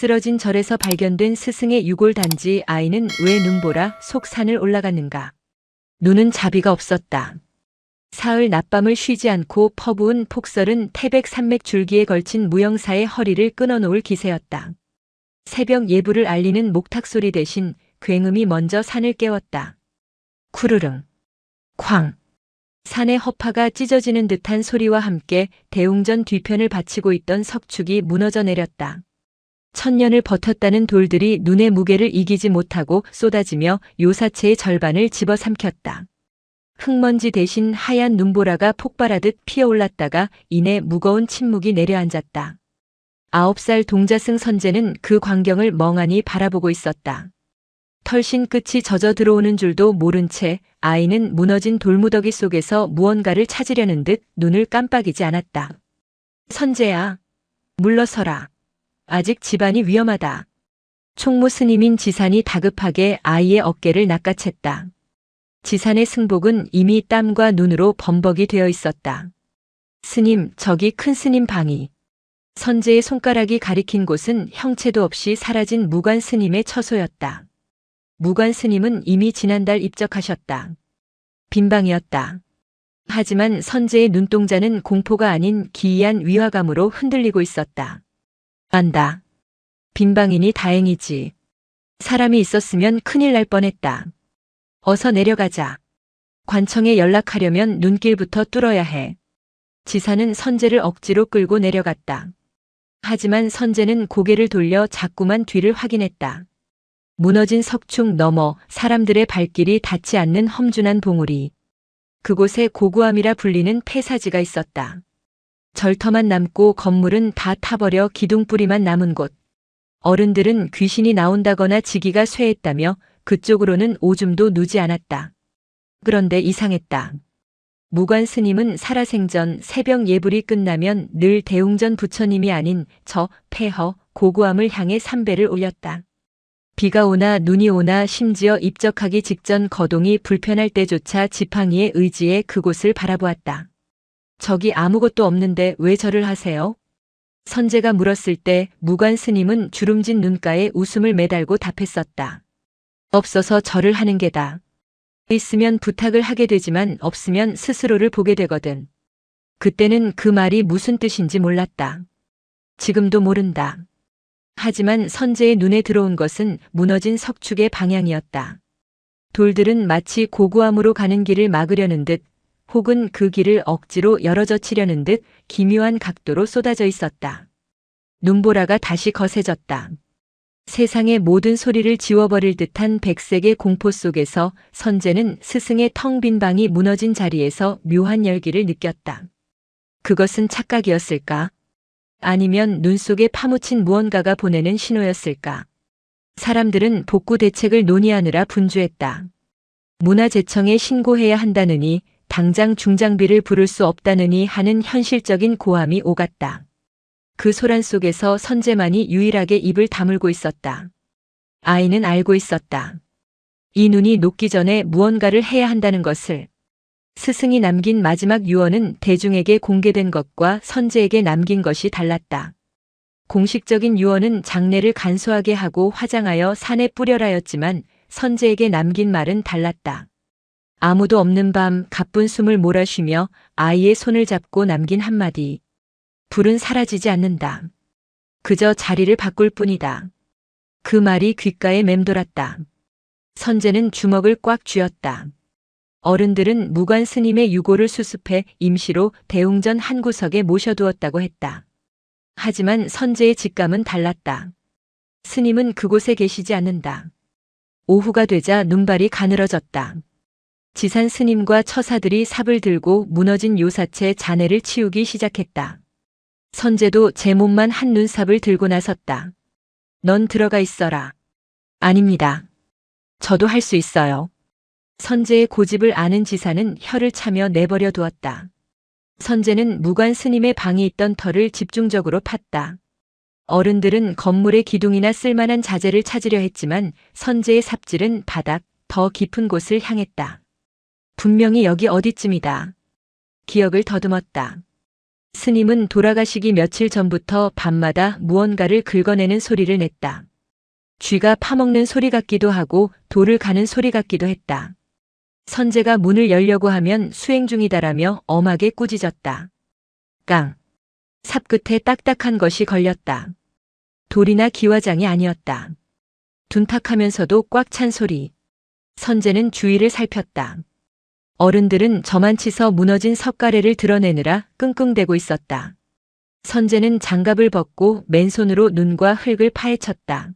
쓰러진 절에서 발견된 스승의 유골단지. 아이는 왜 눈보라 속 산을 올라갔는가? 눈은 자비가 없었다. 사흘 낮밤을 쉬지 않고 퍼부은 폭설은 태백산맥 줄기에 걸친 무영사의 허리를 끊어놓을 기세였다. 새벽 예불을 알리는 목탁소리 대신 굉음이 먼저 산을 깨웠다. 쿠르릉, 쾅. 산의 허파가 찢어지는 듯한 소리와 함께 대웅전 뒤편을 받치고 있던 석축이 무너져 내렸다. 천년을 버텼다는 돌들이 눈의 무게를 이기지 못하고 쏟아지며 요사체의 절반을 집어삼켰다. 흙먼지 대신 하얀 눈보라가 폭발하듯 피어올랐다가 이내 무거운 침묵이 내려앉았다. 9살 동자승 선제는 그 광경을 멍하니 바라보고 있었다. 털신 끝이 젖어 들어오는 줄도 모른 채 아이는 무너진 돌무더기 속에서 무언가를 찾으려는 듯 눈을 깜빡이지 않았다. 선제야, 물러서라. 아직 집안이 위험하다. 총무 스님인 지산이 다급하게 아이의 어깨를 낚아챘다. 지산의 승복은 이미 땀과 눈으로 범벅이 되어 있었다. 스님, 저기 큰 스님 방이. 선제의 손가락이 가리킨 곳은 형체도 없이 사라진 무관 스님의 처소였다. 무관 스님은 이미 지난달 입적하셨다. 빈방이었다. 하지만 선제의 눈동자는 공포가 아닌 기이한 위화감으로 흔들리고 있었다. 안다. 빈방이니 다행이지. 사람이 있었으면 큰일 날 뻔했다. 어서 내려가자. 관청에 연락하려면 눈길부터 뚫어야 해. 지사는 선제를 억지로 끌고 내려갔다. 하지만 선제는 고개를 돌려 자꾸만 뒤를 확인했다. 무너진 석축 너머 사람들의 발길이 닿지 않는 험준한 봉우리. 그곳에 고구암이라 불리는 폐사지가 있었다. 절터만 남고 건물은 다 타버려 기둥뿌리만 남은 곳. 어른들은 귀신이 나온다거나 지기가 쇠했다며 그쪽으로는 오줌도 누지 않았다. 그런데 이상했다. 무관 스님은 살아생전 새벽 예불이 끝나면 늘 대웅전 부처님이 아닌 저 폐허 고구암을 향해 삼배를 올렸다. 비가 오나 눈이 오나 심지어 입적하기 직전 거동이 불편할 때조차 지팡이의 의지에 그곳을 바라보았다. 저기 아무것도 없는데 왜 절을 하세요? 선제가 물었을 때 무관 스님은 주름진 눈가에 웃음을 매달고 답했었다. 없어서 절을 하는 게다. 있으면 부탁을 하게 되지만 없으면 스스로를 보게 되거든. 그때는 그 말이 무슨 뜻인지 몰랐다. 지금도 모른다. 하지만 선제의 눈에 들어온 것은 무너진 석축의 방향이었다. 돌들은 마치 고구암으로 가는 길을 막으려는 듯 혹은 그 길을 억지로 열어젖히려는 듯 기묘한 각도로 쏟아져 있었다. 눈보라가 다시 거세졌다. 세상의 모든 소리를 지워버릴 듯한 백색의 공포 속에서 선제는 스승의 텅 빈 방이 무너진 자리에서 묘한 열기를 느꼈다. 그것은 착각이었을까? 아니면 눈 속에 파묻힌 무언가가 보내는 신호였을까? 사람들은 복구 대책을 논의하느라 분주했다. 문화재청에 신고해야 한다느니 당장 중장비를 부를 수 없다느니 하는 현실적인 고함이 오갔다. 그 소란 속에서 선제만이 유일하게 입을 다물고 있었다. 아이는 알고 있었다. 이 눈이 녹기 전에 무언가를 해야 한다는 것을. 스승이 남긴 마지막 유언은 대중에게 공개된 것과 선제에게 남긴 것이 달랐다. 공식적인 유언은 장례를 간소하게 하고 화장하여 산에 뿌려라였지만 선제에게 남긴 말은 달랐다. 아무도 없는 밤 가쁜 숨을 몰아쉬며 아이의 손을 잡고 남긴 한마디. 불은 사라지지 않는다. 그저 자리를 바꿀 뿐이다. 그 말이 귓가에 맴돌았다. 선제는 주먹을 꽉 쥐었다. 어른들은 무관 스님의 유골을 수습해 임시로 대웅전 한 구석에 모셔두었다고 했다. 하지만 선제의 직감은 달랐다. 스님은 그곳에 계시지 않는다. 오후가 되자 눈발이 가늘어졌다. 지산 스님과 처사들이 삽을 들고 무너진 요사체 잔해를 치우기 시작했다. 선제도 제 몸만 한 눈삽을 들고 나섰다. 넌 들어가 있어라. 아닙니다. 저도 할 수 있어요. 선제의 고집을 아는 지사는 혀를 차며 내버려 두었다. 선제는 무관 스님의 방에 있던 털을 집중적으로 팠다. 어른들은 건물의 기둥이나 쓸만한 자재를 찾으려 했지만 선제의 삽질은 바닥 더 깊은 곳을 향했다. 분명히 여기 어디쯤이다. 기억을 더듬었다. 스님은 돌아가시기 며칠 전부터 밤마다 무언가를 긁어내는 소리를 냈다. 쥐가 파먹는 소리 같기도 하고 돌을 가는 소리 같기도 했다. 선제가 문을 열려고 하면 수행 중이다라며 엄하게 꾸짖었다. 깡. 삽 끝에 딱딱한 것이 걸렸다. 돌이나 기와장이 아니었다. 둔탁하면서도 꽉 찬 소리. 선제는 주위를 살폈다. 어른들은 저만치서 무너진 석가래를 드러내느라 끙끙대고 있었다. 선제는 장갑을 벗고 맨손으로 눈과 흙을 파헤쳤다.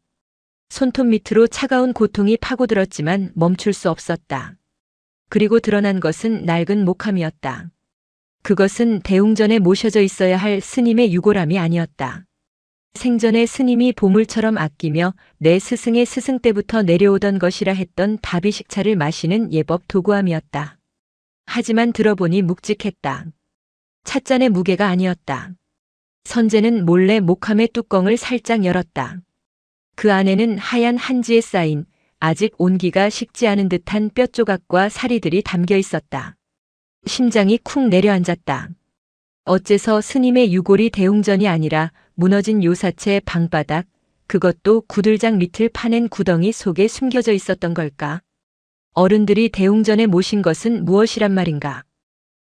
손톱 밑으로 차가운 고통이 파고들었지만 멈출 수 없었다. 그리고 드러난 것은 낡은 목함이었다. 그것은 대웅전에 모셔져 있어야 할 스님의 유골함이 아니었다. 생전에 스님이 보물처럼 아끼며 내 스승의 스승 때부터 내려오던 것이라 했던 다비식차를 마시는 예법 도구함이었다. 하지만 들어보니 묵직했다. 찻잔의 무게가 아니었다. 선제는 몰래 목함의 뚜껑을 살짝 열었다. 그 안에는 하얀 한지에 쌓인 아직 온기가 식지 않은 듯한 뼈조각과 사리들이 담겨 있었다. 심장이 쿵 내려앉았다. 어째서 스님의 유골이 대웅전이 아니라 무너진 요사체 방바닥, 그것도 구들장 밑을 파낸 구덩이 속에 숨겨져 있었던 걸까? 어른들이 대웅전에 모신 것은 무엇이란 말인가?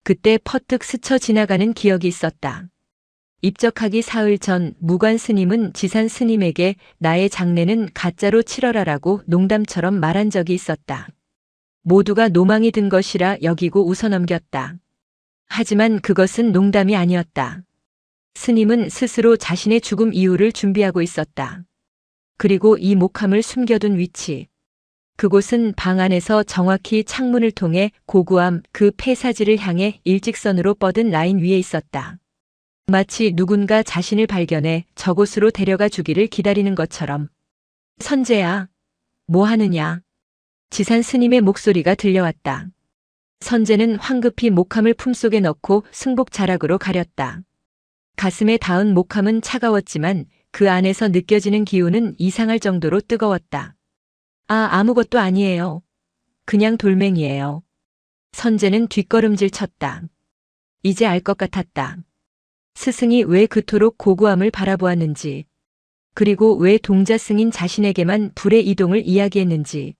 그때 퍼뜩 스쳐 지나가는 기억이 있었다. 입적하기 사흘 전 무관 스님은 지산 스님에게 나의 장례는 가짜로 치러라라고 농담처럼 말한 적이 있었다. 모두가 노망이 든 것이라 여기고 웃어넘겼다. 하지만 그것은 농담이 아니었다. 스님은 스스로 자신의 죽음 이후를 준비하고 있었다. 그리고 이 목함을 숨겨둔 위치. 그곳은 방 안에서 정확히 창문을 통해 고구함 그 폐사지를 향해 일직선으로 뻗은 라인 위에 있었다. 마치 누군가 자신을 발견해 저곳으로 데려가 주기를 기다리는 것처럼. 선제야, 뭐 하느냐? 지산 스님의 목소리가 들려왔다. 선제는 황급히 목함을 품속에 넣고 승복 자락으로 가렸다. 가슴에 닿은 목함은 차가웠지만 그 안에서 느껴지는 기운은 이상할 정도로 뜨거웠다. 아무것도 아니에요. 그냥 돌멩이에요. 선제는 뒷걸음질 쳤다. 이제 알 것 같았다. 스승이 왜 그토록 고고함을 바라보았는지, 그리고 왜 동자 승인 자신에게만 불의 이동을 이야기했는지.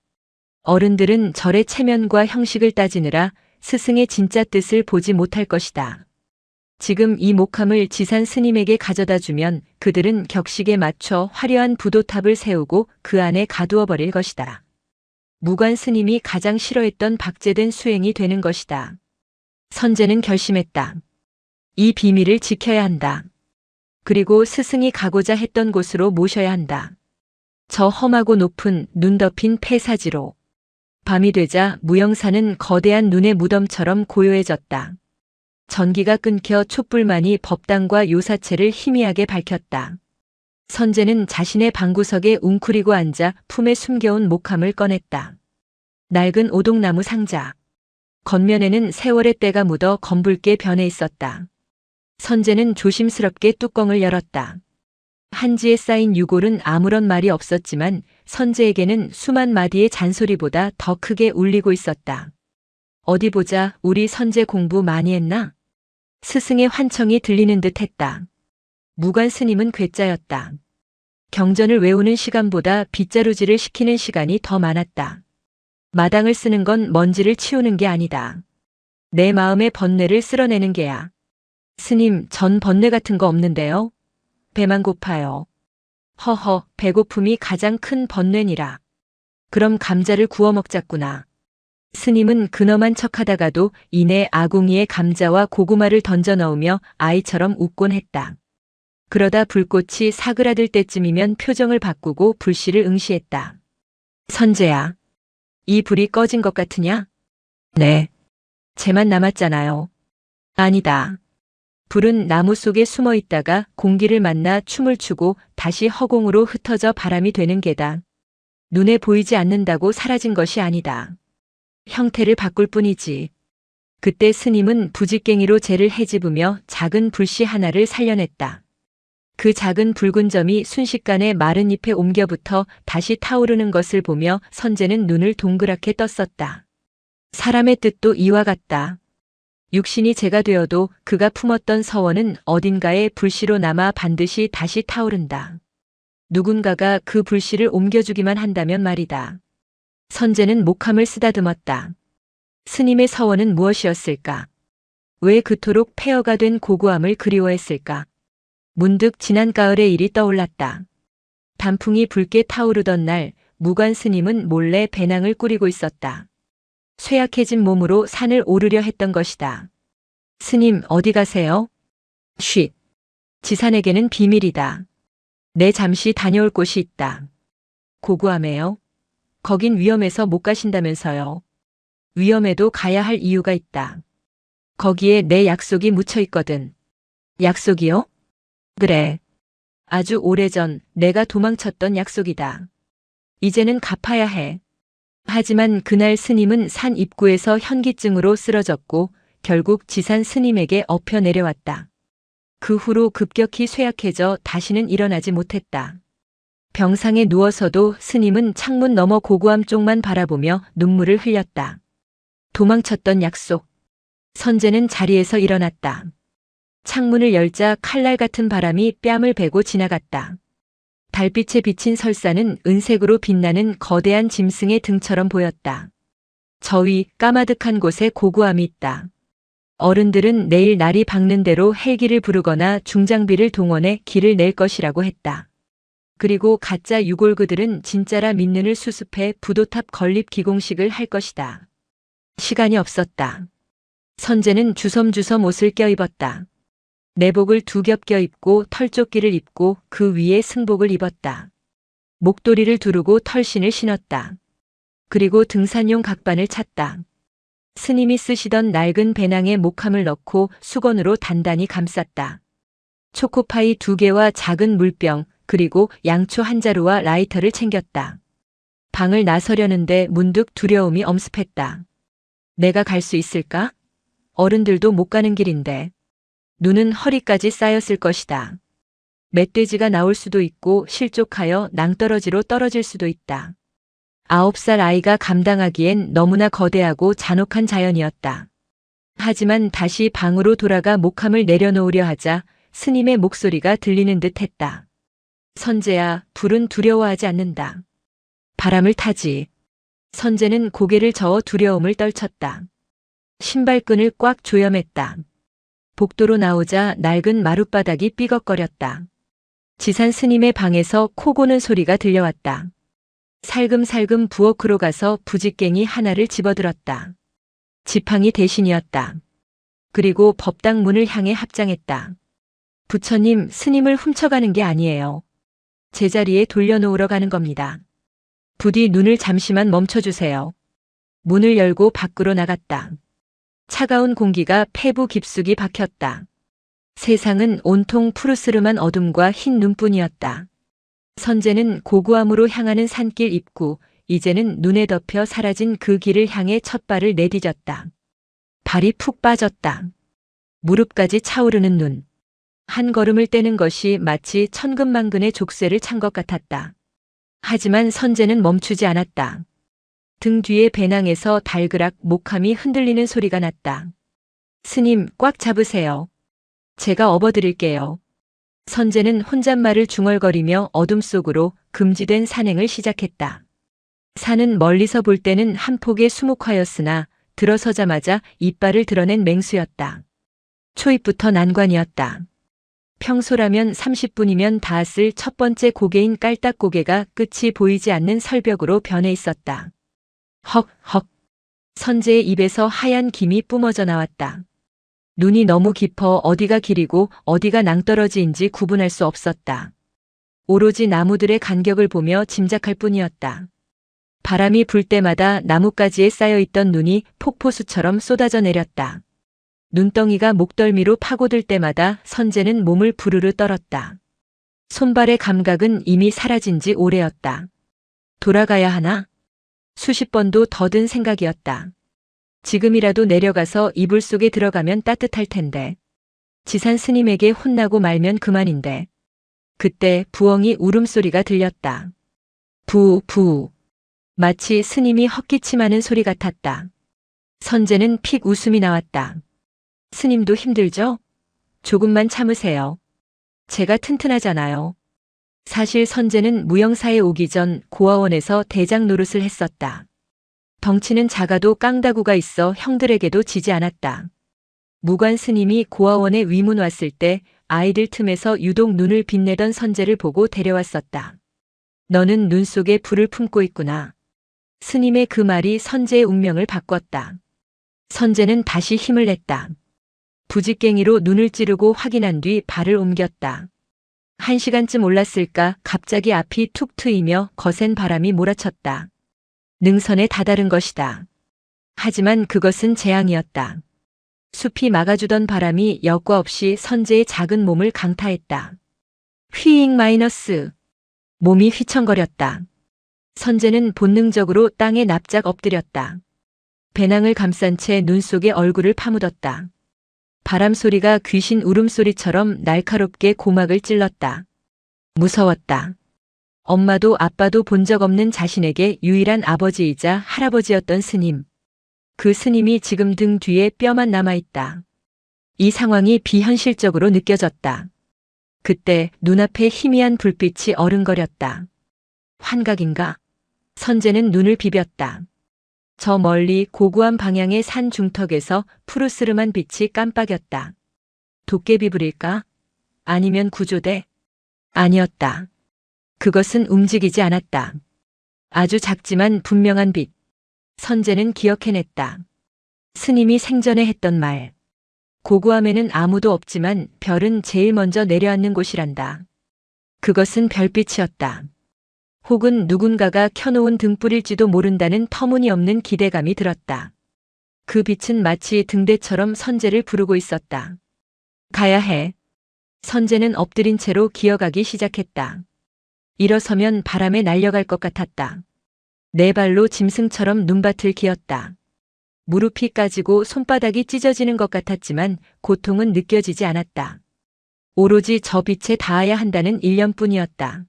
어른들은 절의 체면과 형식을 따지느라 스승의 진짜 뜻을 보지 못할 것이다. 지금 이 목함을 지산 스님에게 가져다 주면 그들은 격식에 맞춰 화려한 부도탑을 세우고 그 안에 가두어 버릴 것이다. 무관 스님이 가장 싫어했던 박제된 수행이 되는 것이다. 선제는 결심했다. 이 비밀을 지켜야 한다. 그리고 스승이 가고자 했던 곳으로 모셔야 한다. 저 험하고 높은 눈 덮인 폐사지로. 밤이 되자 무영산은 거대한 눈의 무덤처럼 고요해졌다. 전기가 끊겨 촛불만이 법당과 요사체를 희미하게 밝혔다. 선제는 자신의 방구석에 웅크리고 앉아 품에 숨겨온 목함을 꺼냈다. 낡은 오동나무 상자. 겉면에는 세월의 때가 묻어 검붉게 변해 있었다. 선제는 조심스럽게 뚜껑을 열었다. 한지에 쌓인 유골은 아무런 말이 없었지만 선제에게는 수만 마디의 잔소리보다 더 크게 울리고 있었다. 어디 보자, 우리 선제 공부 많이 했나? 스승의 환청이 들리는 듯 했다. 무관 스님은 괴짜였다. 경전을 외우는 시간보다 빗자루질을 시키는 시간이 더 많았다. 마당을 쓰는 건 먼지를 치우는 게 아니다. 내 마음의 번뇌를 쓸어내는 게야. 스님, 전 번뇌 같은 거 없는데요? 배만 고파요. 허허, 배고픔이 가장 큰 번뇌니라. 그럼 감자를 구워 먹자꾸나. 스님은 근엄한 척하다가도 이내 아궁이에 감자와 고구마를 던져 넣으며 아이처럼 웃곤 했다. 그러다 불꽃이 사그라들 때쯤이면 표정을 바꾸고 불씨를 응시했다. 선제야, 이 불이 꺼진 것 같으냐? 네. 쟤만 남았잖아요. 아니다. 불은 나무 속에 숨어 있다가 공기를 만나 춤을 추고 다시 허공으로 흩어져 바람이 되는 게다. 눈에 보이지 않는다고 사라진 것이 아니다. 형태를 바꿀 뿐이지. 그때 스님은 부직갱이로 재를 헤집으며 작은 불씨 하나를 살려냈다. 그 작은 붉은 점이 순식간에 마른 잎에 옮겨붙어 다시 타오르는 것을 보며 선제는 눈을 동그랗게 떴었다. 사람의 뜻도 이와 같다. 육신이 제가 되어도 그가 품었던 서원은 어딘가에 불씨로 남아 반드시 다시 타오른다. 누군가가 그 불씨를 옮겨주기만 한다면 말이다. 선제는 목함을 쓰다듬었다. 스님의 서원은 무엇이었을까? 왜 그토록 폐허가 된 고고함을 그리워했을까? 문득 지난 가을의 일이 떠올랐다. 단풍이 붉게 타오르던 날 무관 스님은 몰래 배낭을 꾸리고 있었다. 쇠약해진 몸으로 산을 오르려 했던 것이다. 스님, 어디 가세요? 쉿. 지산에게는 비밀이다. 내 잠시 다녀올 곳이 있다. 고고함에요? 거긴 위험해서 못 가신다면서요. 위험해도 가야 할 이유가 있다. 거기에 내 약속이 묻혀 있거든. 약속이요? 그래. 아주 오래전 내가 도망쳤던 약속이다. 이제는 갚아야 해. 하지만 그날 스님은 산 입구에서 현기증으로 쓰러졌고 결국 지산 스님에게 엎혀 내려왔다. 그 후로 급격히 쇠약해져 다시는 일어나지 못했다. 병상에 누워서도 스님은 창문 너머 고고함 쪽만 바라보며 눈물을 흘렸다. 도망쳤던 약속. 선제는 자리에서 일어났다. 창문을 열자 칼날 같은 바람이 뺨을 베고 지나갔다. 달빛에 비친 설산은 은색으로 빛나는 거대한 짐승의 등처럼 보였다. 저 위 까마득한 곳에 고고함이 있다. 어른들은 내일 날이 밝는 대로 헬기를 부르거나 중장비를 동원해 길을 낼 것이라고 했다. 그리고 가짜 유골그들은 진짜라 믿는을 수습해 부도탑 건립 기공식을 할 것이다. 시간이 없었다. 선제는 주섬주섬 옷을 껴입었다. 내복을 두 겹 껴입고 털조끼를 입고 그 위에 승복을 입었다. 목도리를 두르고 털신을 신었다. 그리고 등산용 각반을 찼다. 스님이 쓰시던 낡은 배낭에 목함을 넣고 수건으로 단단히 감쌌다. 초코파이 2개와 작은 물병, 그리고 양초 한 자루와 라이터를 챙겼다. 방을 나서려는데 문득 두려움이 엄습했다. 내가 갈 수 있을까? 어른들도 못 가는 길인데. 눈은 허리까지 쌓였을 것이다. 멧돼지가 나올 수도 있고 실족하여 낭떠러지로 떨어질 수도 있다. 9살 아이가 감당하기엔 너무나 거대하고 잔혹한 자연이었다. 하지만 다시 방으로 돌아가 목함을 내려놓으려 하자 스님의 목소리가 들리는 듯 했다. 선제야, 불은 두려워하지 않는다. 바람을 타지. 선제는 고개를 저어 두려움을 떨쳤다. 신발끈을 꽉 조여맸다. 복도로 나오자 낡은 마룻바닥이 삐걱거렸다. 지산 스님의 방에서 코 고는 소리가 들려왔다. 살금살금 부엌으로 가서 부직갱이 하나를 집어들었다. 지팡이 대신이었다. 그리고 법당 문을 향해 합장했다. 부처님, 스님을 훔쳐가는 게 아니에요. 제자리에 돌려놓으러 가는 겁니다. 부디 눈을 잠시만 멈춰주세요. 문을 열고 밖으로 나갔다. 차가운 공기가 폐부 깊숙이 박혔다. 세상은 온통 푸르스름한 어둠과 흰 눈뿐이었다. 선제는 고고함으로 향하는 산길 입구, 이제는 눈에 덮여 사라진 그 길을 향해 첫 발을 내디뎠다. 발이 푹 빠졌다. 무릎까지 차오르는 눈. 한 걸음을 떼는 것이 마치 천근만근의 족쇄를 찬 것 같았다. 하지만 선제는 멈추지 않았다. 등 뒤에 배낭에서 달그락 목함이 흔들리는 소리가 났다. 스님, 꽉 잡으세요. 제가 업어드릴게요. 선제는 혼잣말을 중얼거리며 어둠 속으로 금지된 산행을 시작했다. 산은 멀리서 볼 때는 한 폭의 수묵화였으나 들어서자마자 이빨을 드러낸 맹수였다. 초입부터 난관이었다. 평소라면 30분이면 닿았을 첫 번째 고개인 깔딱고개가 끝이 보이지 않는 설벽으로 변해 있었다. 헉헉. 선제의 입에서 하얀 김이 뿜어져 나왔다. 눈이 너무 깊어 어디가 길이고 어디가 낭떠러지인지 구분할 수 없었다. 오로지 나무들의 간격을 보며 짐작할 뿐이었다. 바람이 불 때마다 나뭇가지에 쌓여있던 눈이 폭포수처럼 쏟아져 내렸다. 눈덩이가 목덜미로 파고들 때마다 선제는 몸을 부르르 떨었다. 손발의 감각은 이미 사라진 지 오래였다. 돌아가야 하나? 수십 번도 더 든 생각이었다. 지금이라도 내려가서 이불 속에 들어가면 따뜻할 텐데. 지산 스님에게 혼나고 말면 그만인데. 그때 부엉이 울음소리가 들렸다. 부. 마치 스님이 헛기침하는 소리 같았다. 선제는 픽 웃음이 나왔다. 스님도 힘들죠? 조금만 참으세요. 제가 튼튼하잖아요. 사실 선재는 무영사에 오기 전 고아원에서 대장 노릇을 했었다. 덩치는 작아도 깡다구가 있어 형들에게도 지지 않았다. 무관 스님이 고아원에 위문 왔을 때 아이들 틈에서 유독 눈을 빛내던 선재를 보고 데려왔었다. 너는 눈 속에 불을 품고 있구나. 스님의 그 말이 선재의 운명을 바꿨다. 선재는 다시 힘을 냈다. 부직갱이로 눈을 찌르고 확인한 뒤 발을 옮겼다. 1시간쯤 올랐을까 갑자기 앞이 툭 트이며 거센 바람이 몰아쳤다. 능선에 다다른 것이다. 하지만 그것은 재앙이었다. 숲이 막아주던 바람이 여과 없이 선재의 작은 몸을 강타했다. 휘잉 마이너스. 몸이 휘청거렸다. 선재는 본능적으로 땅에 납작 엎드렸다. 배낭을 감싼 채 눈 속에 얼굴을 파묻었다. 바람 소리가 귀신 울음소리처럼 날카롭게 고막을 찔렀다. 무서웠다. 엄마도 아빠도 본 적 없는 자신에게 유일한 아버지이자 할아버지였던 스님. 그 스님이 지금 등 뒤에 뼈만 남아있다. 이 상황이 비현실적으로 느껴졌다. 그때 눈앞에 희미한 불빛이 어른거렸다. 환각인가? 선재는 눈을 비볐다. 저 멀리 고고한 방향의 산 중턱에서 푸르스름한 빛이 깜빡였다. 도깨비불일까? 아니면 구조대? 아니었다. 그것은 움직이지 않았다. 아주 작지만 분명한 빛. 선재는 기억해냈다. 스님이 생전에 했던 말. 고고함에는 아무도 없지만 별은 제일 먼저 내려앉는 곳이란다. 그것은 별빛이었다. 혹은 누군가가 켜놓은 등불일지도 모른다는 터무니없는 기대감이 들었다. 그 빛은 마치 등대처럼 선재를 부르고 있었다. 가야 해. 선재는 엎드린 채로 기어가기 시작했다. 일어서면 바람에 날려갈 것 같았다. 네 발로 짐승처럼 눈밭을 기었다. 무릎이 까지고 손바닥이 찢어지는 것 같았지만 고통은 느껴지지 않았다. 오로지 저 빛에 닿아야 한다는 일념뿐이었다.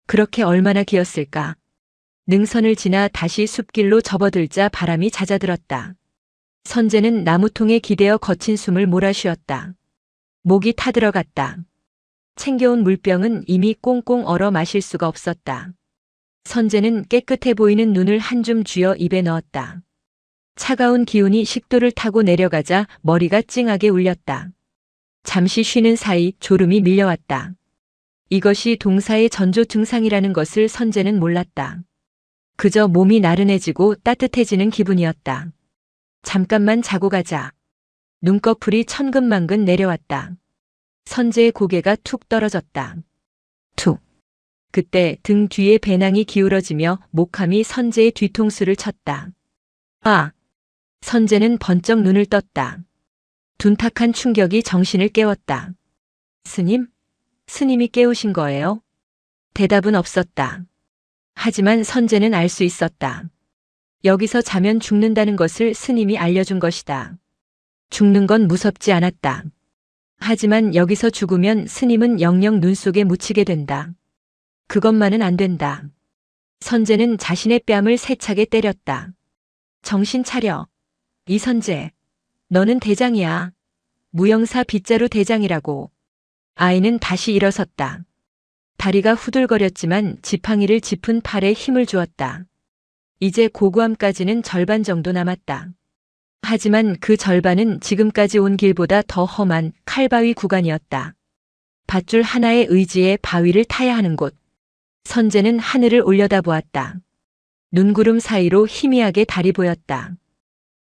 그렇게 얼마나 기었을까? 능선을 지나 다시 숲길로 접어들자 바람이 잦아들었다. 선재는 나무통에 기대어 거친 숨을 몰아쉬었다. 목이 타들어갔다. 챙겨온 물병은 이미 꽁꽁 얼어 마실 수가 없었다. 선재는 깨끗해 보이는 눈을 한 줌 쥐어 입에 넣었다. 차가운 기운이 식도를 타고 내려가자 머리가 찡하게 울렸다. 잠시 쉬는 사이 졸음이 밀려왔다. 이것이 동사의 전조 증상이라는 것을 선재는 몰랐다. 그저 몸이 나른해지고 따뜻해지는 기분이었다. 잠깐만 자고 가자. 눈꺼풀이 천근만근 내려왔다. 선재의 고개가 툭 떨어졌다. 툭. 그때 등 뒤에 배낭이 기울어지며 목함이 선재의 뒤통수를 쳤다. 아! 선재는 번쩍 눈을 떴다. 둔탁한 충격이 정신을 깨웠다. 스님? 스님이 깨우신 거예요? 대답은 없었다. 하지만 선재는 알 수 있었다. 여기서 자면 죽는다는 것을 스님이 알려준 것이다. 죽는 건 무섭지 않았다. 하지만 여기서 죽으면 스님은 영영 눈 속에 묻히게 된다. 그것만은 안 된다. 선재는 자신의 뺨을 세차게 때렸다. 정신 차려. 이선재. 너는 대장이야. 무영사 빗자루 대장이라고. 아이는 다시 일어섰다. 다리가 후들거렸지만 지팡이를 짚은 팔에 힘을 주었다. 이제 고고함까지는 절반 정도 남았다. 하지만 그 절반은 지금까지 온 길보다 더 험한 칼바위 구간이었다. 밧줄 하나의 의지에 바위를 타야 하는 곳. 선재는 하늘을 올려다보았다. 눈구름 사이로 희미하게 달이 보였다.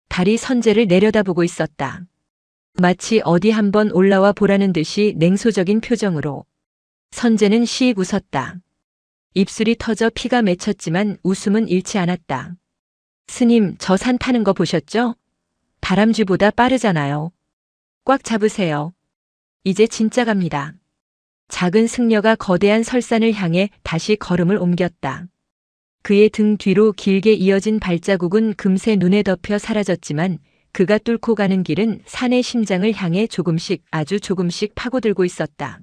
달이 선재를 내려다보고 있었다. 마치 어디 한번 올라와 보라는 듯이 냉소적인 표정으로. 선재는 씩 웃었다. 입술이 터져 피가 맺혔지만 웃음은 잃지 않았다. 스님, 저 산 타는 거 보셨죠? 다람쥐보다 빠르잖아요. 꽉 잡으세요. 이제 진짜 갑니다. 작은 승려가 거대한 설산을 향해 다시 걸음을 옮겼다. 그의 등 뒤로 길게 이어진 발자국은 금세 눈에 덮여 사라졌지만 그가 뚫고 가는 길은 산의 심장을 향해 조금씩 아주 조금씩 파고들고 있었다.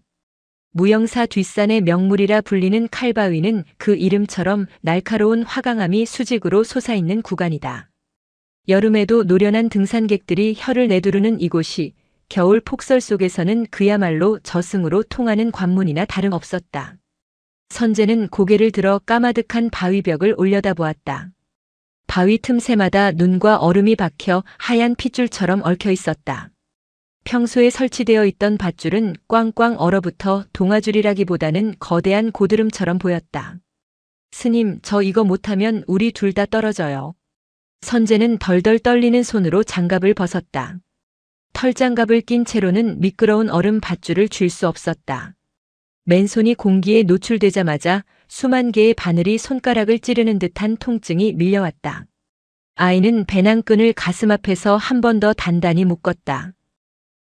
무영사 뒷산의 명물이라 불리는 칼바위는 그 이름처럼 날카로운 화강암이 수직으로 솟아있는 구간이다. 여름에도 노련한 등산객들이 혀를 내두르는 이곳이 겨울 폭설 속에서는 그야말로 저승으로 통하는 관문이나 다름없었다. 선재는 고개를 들어 까마득한 바위벽을 올려다보았다. 바위 틈새마다 눈과 얼음이 박혀 하얀 핏줄처럼 얽혀 있었다. 평소에 설치되어 있던 밧줄은 꽝꽝 얼어붙어 동아줄이라기보다는 거대한 고드름처럼 보였다. 스님, 저 이거 못하면 우리 둘 다 떨어져요. 선재는 덜덜 떨리는 손으로 장갑을 벗었다. 털장갑을 낀 채로는 미끄러운 얼음 밧줄을 쥘 수 없었다. 맨손이 공기에 노출되자마자 수만 개의 바늘이 손가락을 찌르는 듯한 통증이 밀려왔다. 아이는 배낭끈을 가슴 앞에서 한 번 더 단단히 묶었다.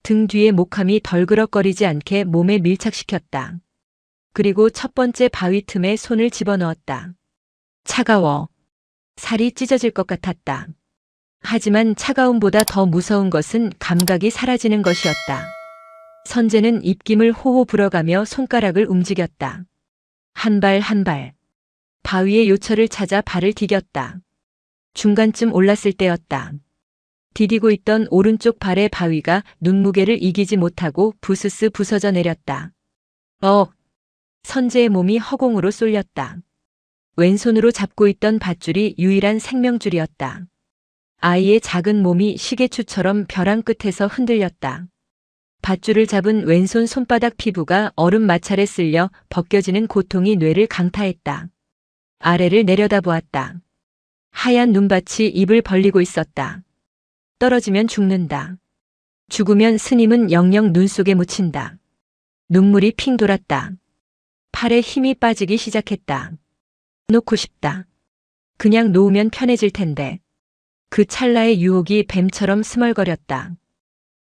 등 뒤에 목함이 덜그럭거리지 않게 몸에 밀착시켰다. 그리고 첫 번째 바위 틈에 손을 집어넣었다. 차가워. 살이 찢어질 것 같았다. 하지만 차가움보다 더 무서운 것은 감각이 사라지는 것이었다. 선재는 입김을 호호 불어가며 손가락을 움직였다. 한 발 한 발. 바위의 요철을 찾아 발을 디뎠다. 중간쯤 올랐을 때였다. 디디고 있던 오른쪽 발의 바위가 눈무게를 이기지 못하고 부스스 부서져 내렸다. 선재의 몸이 허공으로 쏠렸다. 왼손으로 잡고 있던 밧줄이 유일한 생명줄이었다. 아이의 작은 몸이 시계추처럼 벼랑 끝에서 흔들렸다. 밧줄을 잡은 왼손 손바닥 피부가 얼음 마찰에 쓸려 벗겨지는 고통이 뇌를 강타했다. 아래를 내려다보았다. 하얀 눈밭이 입을 벌리고 있었다. 떨어지면 죽는다. 죽으면 스님은 영영 눈 속에 묻힌다. 눈물이 핑 돌았다. 팔에 힘이 빠지기 시작했다. 놓고 싶다. 그냥 놓으면 편해질 텐데. 그 찰나의 유혹이 뱀처럼 스멀거렸다.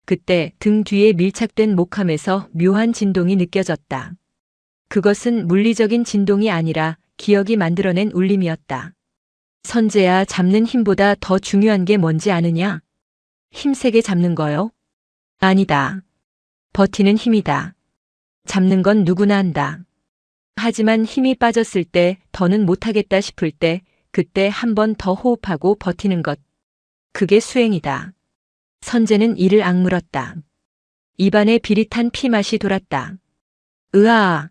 그때 등 뒤에 밀착된 목함에서 묘한 진동이 느껴졌다. 그것은 물리적인 진동이 아니라 기억이 만들어낸 울림이었다. 선재야, 잡는 힘보다 더 중요한 게 뭔지 아느냐? 힘세게 잡는 거요? 아니다. 버티는 힘이다. 잡는 건 누구나 한다. 하지만 힘이 빠졌을 때, 더는 못하겠다 싶을 때, 그때 한 번 더 호흡하고 버티는 것. 그게 수행이다. 선재는 이를 악물었다. 입안에 비릿한 피맛이 돌았다. 으아!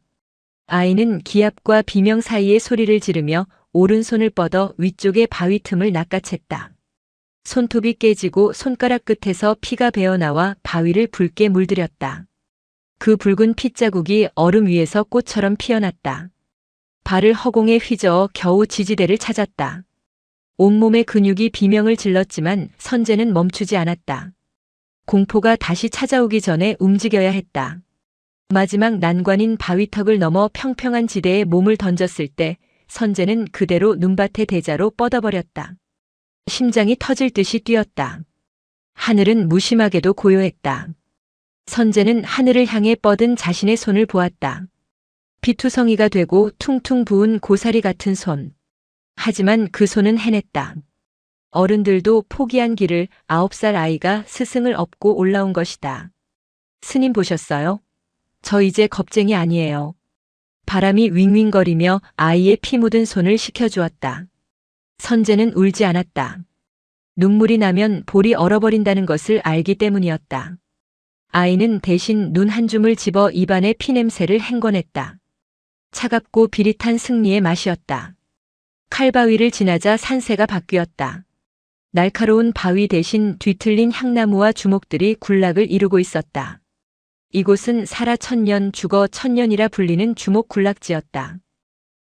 아이는 기압과 비명 사이의 소리를 지르며 오른손을 뻗어 위쪽의 바위 틈을 낚아챘다. 손톱이 깨지고 손가락 끝에서 피가 배어나와 바위를 붉게 물들였다. 그 붉은 핏자국이 얼음 위에서 꽃처럼 피어났다. 발을 허공에 휘저어 겨우 지지대를 찾았다. 온몸의 근육이 비명을 질렀지만 선재는 멈추지 않았다. 공포가 다시 찾아오기 전에 움직여야 했다. 마지막 난관인 바위턱을 넘어 평평한 지대에 몸을 던졌을 때 선재는 그대로 눈밭의 대자로 뻗어버렸다. 심장이 터질 듯이 뛰었다. 하늘은 무심하게도 고요했다. 선재는 하늘을 향해 뻗은 자신의 손을 보았다. 비투성이가 되고 퉁퉁 부은 고사리 같은 손. 하지만 그 손은 해냈다. 어른들도 포기한 길을 9살 아이가 스승을 업고 올라온 것이다. 스님 보셨어요? 저 이제 겁쟁이 아니에요. 바람이 윙윙거리며 아이의 피 묻은 손을 식혀주었다. 선재는 울지 않았다. 눈물이 나면 볼이 얼어버린다는 것을 알기 때문이었다. 아이는 대신 눈 한 줌을 집어 입안의 피냄새를 행궈냈다. 차갑고 비릿한 승리의 맛이었다. 칼바위를 지나자 산세가 바뀌었다. 날카로운 바위 대신 뒤틀린 향나무와 주목들이 군락을 이루고 있었다. 이곳은 살아 천년 죽어 천년이라 불리는 주목 군락지였다.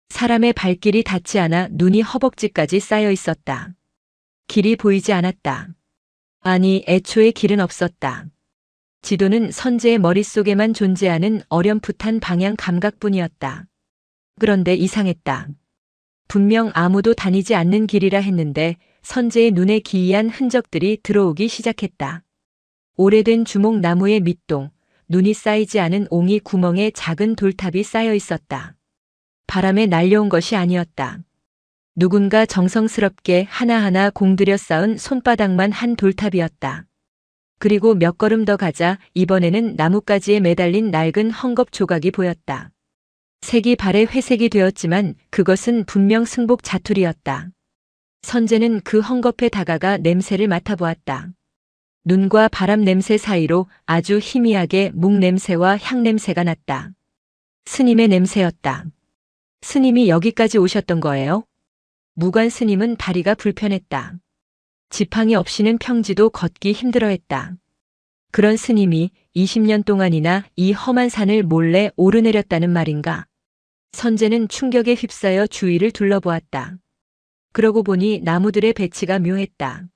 사람의 발길이 닿지 않아 눈이 허벅지까지 쌓여 있었다. 길이 보이지 않았다. 아니, 애초에 길은 없었다. 지도는 선재의 머릿속에만 존재하는 어렴풋한 방향 감각뿐이었다. 그런데 이상했다. 분명 아무도 다니지 않는 길이라 했는데 선재의 눈에 기이한 흔적들이 들어오기 시작했다. 오래된 주목나무의 밑동, 눈이 쌓이지 않은 옹이 구멍에 작은 돌탑이 쌓여 있었다. 바람에 날려온 것이 아니었다. 누군가 정성스럽게 하나하나 공들여 쌓은 손바닥만 한 돌탑이었다. 그리고 몇 걸음 더 가자 이번에는 나뭇가지에 매달린 낡은 헝겊 조각이 보였다. 색이 발에 회색이 되었지만 그것은 분명 승복 자투리였다. 선재는 그 헝겊에 다가가 냄새를 맡아보았다. 눈과 바람 냄새 사이로 아주 희미하게 묵 냄새와 향 냄새가 났다. 스님의 냄새였다. 스님이 여기까지 오셨던 거예요? 무관 스님은 다리가 불편했다. 지팡이 없이는 평지도 걷기 힘들어했다. 그런 스님이 20년 동안이나 이 험한 산을 몰래 오르내렸다는 말인가? 선제는 충격에 휩싸여 주위를 둘러보았다. 그러고 보니 나무들의 배치가 묘했다.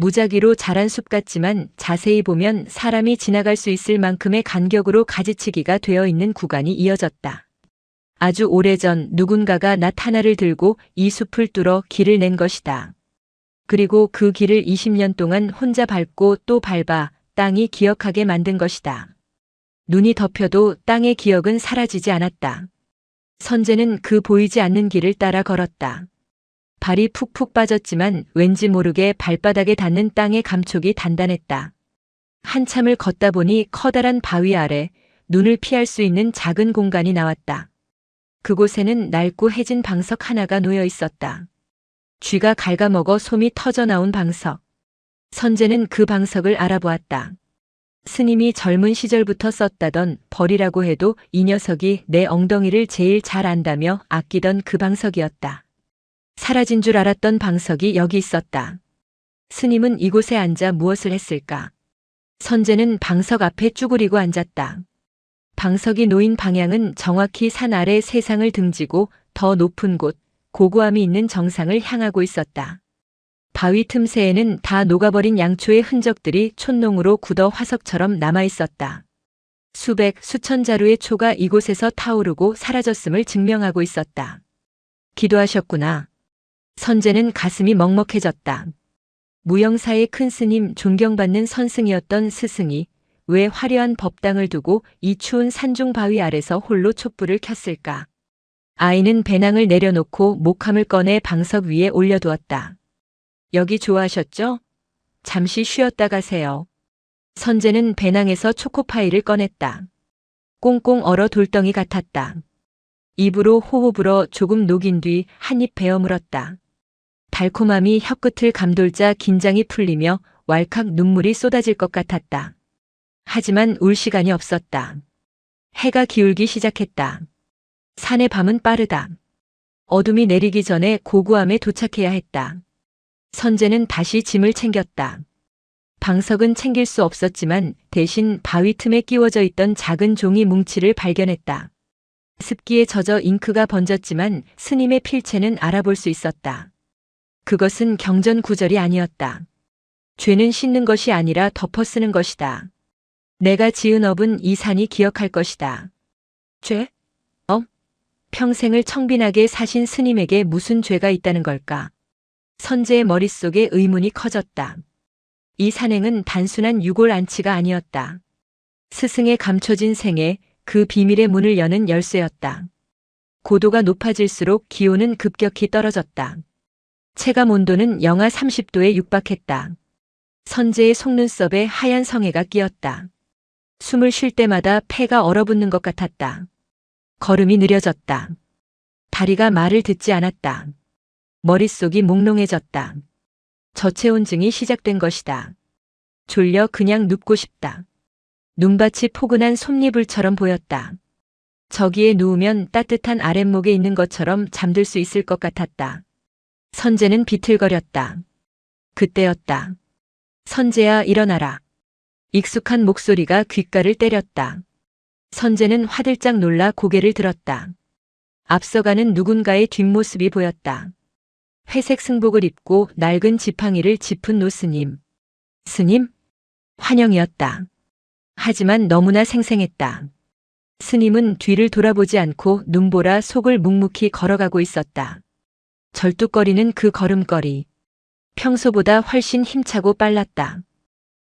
무작위로 자란 숲 같지만 자세히 보면 사람이 지나갈 수 있을 만큼의 간격으로 가지치기가 되어 있는 구간이 이어졌다. 아주 오래전 누군가가 낫 하나를 들고 이 숲을 뚫어 길을 낸 것이다. 그리고 그 길을 20년 동안 혼자 밟고 또 밟아 땅이 기억하게 만든 것이다. 눈이 덮여도 땅의 기억은 사라지지 않았다. 선제는 그 보이지 않는 길을 따라 걸었다. 발이 푹푹 빠졌지만 왠지 모르게 발바닥에 닿는 땅의 감촉이 단단했다. 한참을 걷다 보니 커다란 바위 아래 눈을 피할 수 있는 작은 공간이 나왔다. 그곳에는 낡고 해진 방석 하나가 놓여 있었다. 쥐가 갉아먹어 솜이 터져 나온 방석. 선제는 그 방석을 알아보았다. 스님이 젊은 시절부터 썼다던 벌이라고 해도 이 녀석이 내 엉덩이를 제일 잘 안다며 아끼던 그 방석이었다. 사라진 줄 알았던 방석이 여기 있었다. 스님은 이곳에 앉아 무엇을 했을까? 선제는 방석 앞에 쭈그리고 앉았다. 방석이 놓인 방향은 정확히 산 아래 세상을 등지고 더 높은 곳, 고고함이 있는 정상을 향하고 있었다. 바위 틈새에는 다 녹아버린 양초의 흔적들이 촛농으로 굳어 화석처럼 남아있었다. 수백, 수천 자루의 초가 이곳에서 타오르고 사라졌음을 증명하고 있었다. 기도하셨구나. 선제는 가슴이 먹먹해졌다. 무영사의 큰 스님, 존경받는 선승이었던 스승이 왜 화려한 법당을 두고 이 추운 산중 바위 아래서 홀로 촛불을 켰을까? 아이는 배낭을 내려놓고 목함을 꺼내 방석 위에 올려두었다. 여기 좋아하셨죠? 잠시 쉬었다 가세요. 선제는 배낭에서 초코파이를 꺼냈다. 꽁꽁 얼어 돌덩이 같았다. 입으로 호호 불어 조금 녹인 뒤 한 입 베어 물었다. 달콤함이 혀끝을 감돌자 긴장이 풀리며 왈칵 눈물이 쏟아질 것 같았다. 하지만 울 시간이 없었다. 해가 기울기 시작했다. 산의 밤은 빠르다. 어둠이 내리기 전에 고구함에 도착해야 했다. 선제는 다시 짐을 챙겼다. 방석은 챙길 수 없었지만 대신 바위 틈에 끼워져 있던 작은 종이 뭉치를 발견했다. 습기에 젖어 잉크가 번졌지만 스님의 필체는 알아볼 수 있었다. 그것은 경전 구절이 아니었다. 죄는 씻는 것이 아니라 덮어 쓰는 것이다. 내가 지은 업은 이 산이 기억할 것이다. 죄? 평생을 청빈하게 사신 스님에게 무슨 죄가 있다는 걸까? 선제의 머릿속에 의문이 커졌다. 이 산행은 단순한 유골 안치가 아니었다. 스승의 감춰진 생애, 그 비밀의 문을 여는 열쇠였다. 고도가 높아질수록 기온은 급격히 떨어졌다. 체감 온도는 영하 30도에 육박했다. 선제의 속눈썹에 하얀 성에가 끼었다. 숨을 쉴 때마다 폐가 얼어붙는 것 같았다. 걸음이 느려졌다. 다리가 말을 듣지 않았다. 머릿속이 몽롱해졌다. 저체온증이 시작된 것이다. 졸려 그냥 눕고 싶다. 눈밭이 포근한 솜니불처럼 보였다. 저기에 누우면 따뜻한 아랫목에 있는 것처럼 잠들 수 있을 것 같았다. 선제는 비틀거렸다. 그때였다. 선제야, 일어나라. 익숙한 목소리가 귓가를 때렸다. 선제는 화들짝 놀라 고개를 들었다. 앞서가는 누군가의 뒷모습이 보였다. 회색 승복을 입고 낡은 지팡이를 짚은 노스님. 스님? 환영이었다. 하지만 너무나 생생했다. 스님은 뒤를 돌아보지 않고 눈보라 속을 묵묵히 걸어가고 있었다. 절뚝거리는 그 걸음걸이. 평소보다 훨씬 힘차고 빨랐다.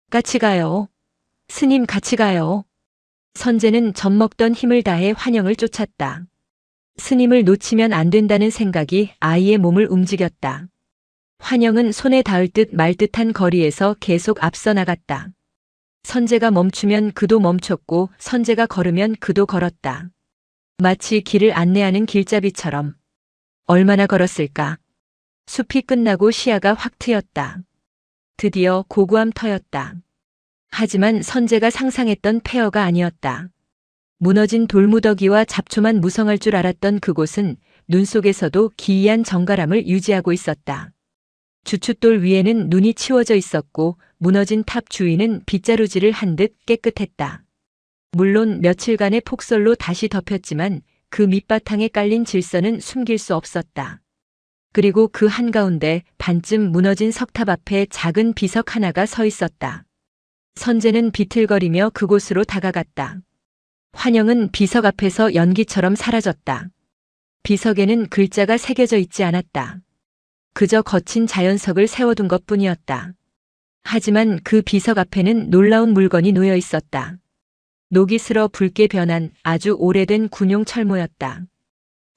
같이 가요. 스님, 같이 가요. 선제는 젖먹던 힘을 다해 환영을 쫓았다. 스님을 놓치면 안 된다는 생각이 아이의 몸을 움직였다. 환영은 손에 닿을 듯 말 듯한 거리에서 계속 앞서 나갔다. 선제가 멈추면 그도 멈췄고 선제가 걸으면 그도 걸었다. 마치 길을 안내하는 길잡이처럼. 얼마나 걸었을까? 숲이 끝나고 시야가 확 트였다. 드디어 고구함 터였다. 하지만 선재가 상상했던 폐허가 아니었다. 무너진 돌무더기와 잡초만 무성할 줄 알았던 그곳은 눈 속에서도 기이한 정갈함을 유지하고 있었다. 주춧돌 위에는 눈이 치워져 있었고 무너진 탑 주위는 빗자루질을 한 듯 깨끗했다. 물론 며칠간의 폭설로 다시 덮였지만 그 밑바탕에 깔린 질서는 숨길 수 없었다. 그리고 그 한가운데 반쯤 무너진 석탑 앞에 작은 비석 하나가 서 있었다. 선재는 비틀거리며 그곳으로 다가갔다. 환영은 비석 앞에서 연기처럼 사라졌다. 비석에는 글자가 새겨져 있지 않았다. 그저 거친 자연석을 세워둔 것뿐이었다. 하지만 그 비석 앞에는 놀라운 물건이 놓여 있었다. 녹이 슬어 붉게 변한 아주 오래된 군용 철모였다.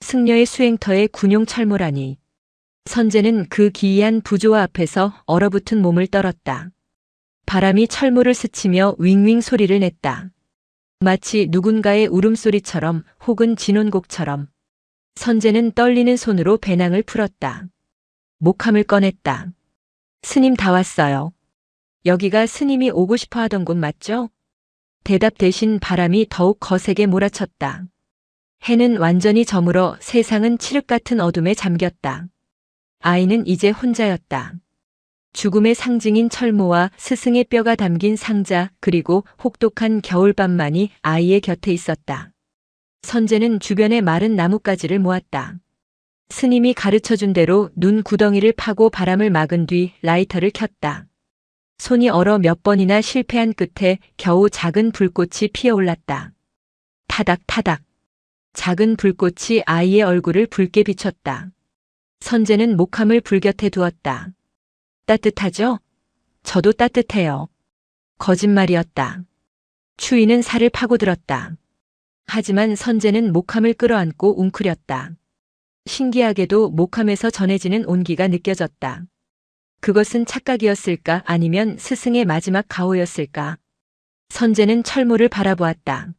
승려의 수행터의 군용 철모라니. 선재는 그 기이한 부조화 앞에서 얼어붙은 몸을 떨었다. 바람이 철모를 스치며 윙윙 소리를 냈다. 마치 누군가의 울음소리처럼 혹은 진혼곡처럼. 선재는 떨리는 손으로 배낭을 풀었다. 목함을 꺼냈다. 스님 다 왔어요. 여기가 스님이 오고 싶어 하던 곳 맞죠? 대답 대신 바람이 더욱 거세게 몰아쳤다. 해는 완전히 저물어 세상은 칠흑 같은 어둠에 잠겼다. 아이는 이제 혼자였다. 죽음의 상징인 철모와 스승의 뼈가 담긴 상자 그리고 혹독한 겨울밤만이 아이의 곁에 있었다. 선재는 주변의 마른 나뭇가지를 모았다. 스님이 가르쳐준 대로 눈 구덩이를 파고 바람을 막은 뒤 라이터를 켰다. 손이 얼어 몇 번이나 실패한 끝에 겨우 작은 불꽃이 피어올랐다. 타닥타닥. 작은 불꽃이 아이의 얼굴을 붉게 비췄다. 선재는 목함을 불 곁에 두었다. 따뜻하죠? 저도 따뜻해요. 거짓말이었다. 추위는 살을 파고들었다. 하지만 선재는 목함을 끌어안고 웅크렸다. 신기하게도 목함에서 전해지는 온기가 느껴졌다. 그것은 착각이었을까 아니면 스승의 마지막 가호였을까? 선재는 철모를 바라보았다.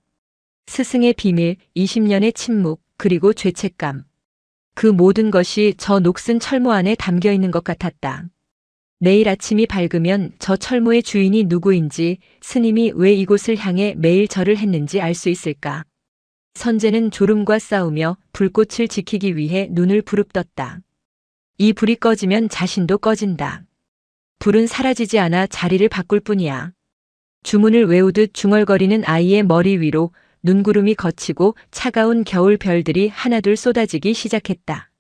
스승의 비밀, 20년의 침묵, 그리고 죄책감. 그 모든 것이 저 녹슨 철모 안에 담겨 있는 것 같았다. 내일 아침이 밝으면 저 철모의 주인이 누구인지, 스님이 왜 이곳을 향해 매일 절을 했는지 알 수 있을까? 선재는 졸음과 싸우며 불꽃을 지키기 위해 눈을 부릅떴다. 이 불이 꺼지면 자신도 꺼진다. 불은 사라지지 않아 자리를 바꿀 뿐이야. 주문을 외우듯 중얼거리는 아이의 머리 위로 눈구름이 걷히고 차가운 겨울 별들이 하나둘 쏟아지기 시작했다.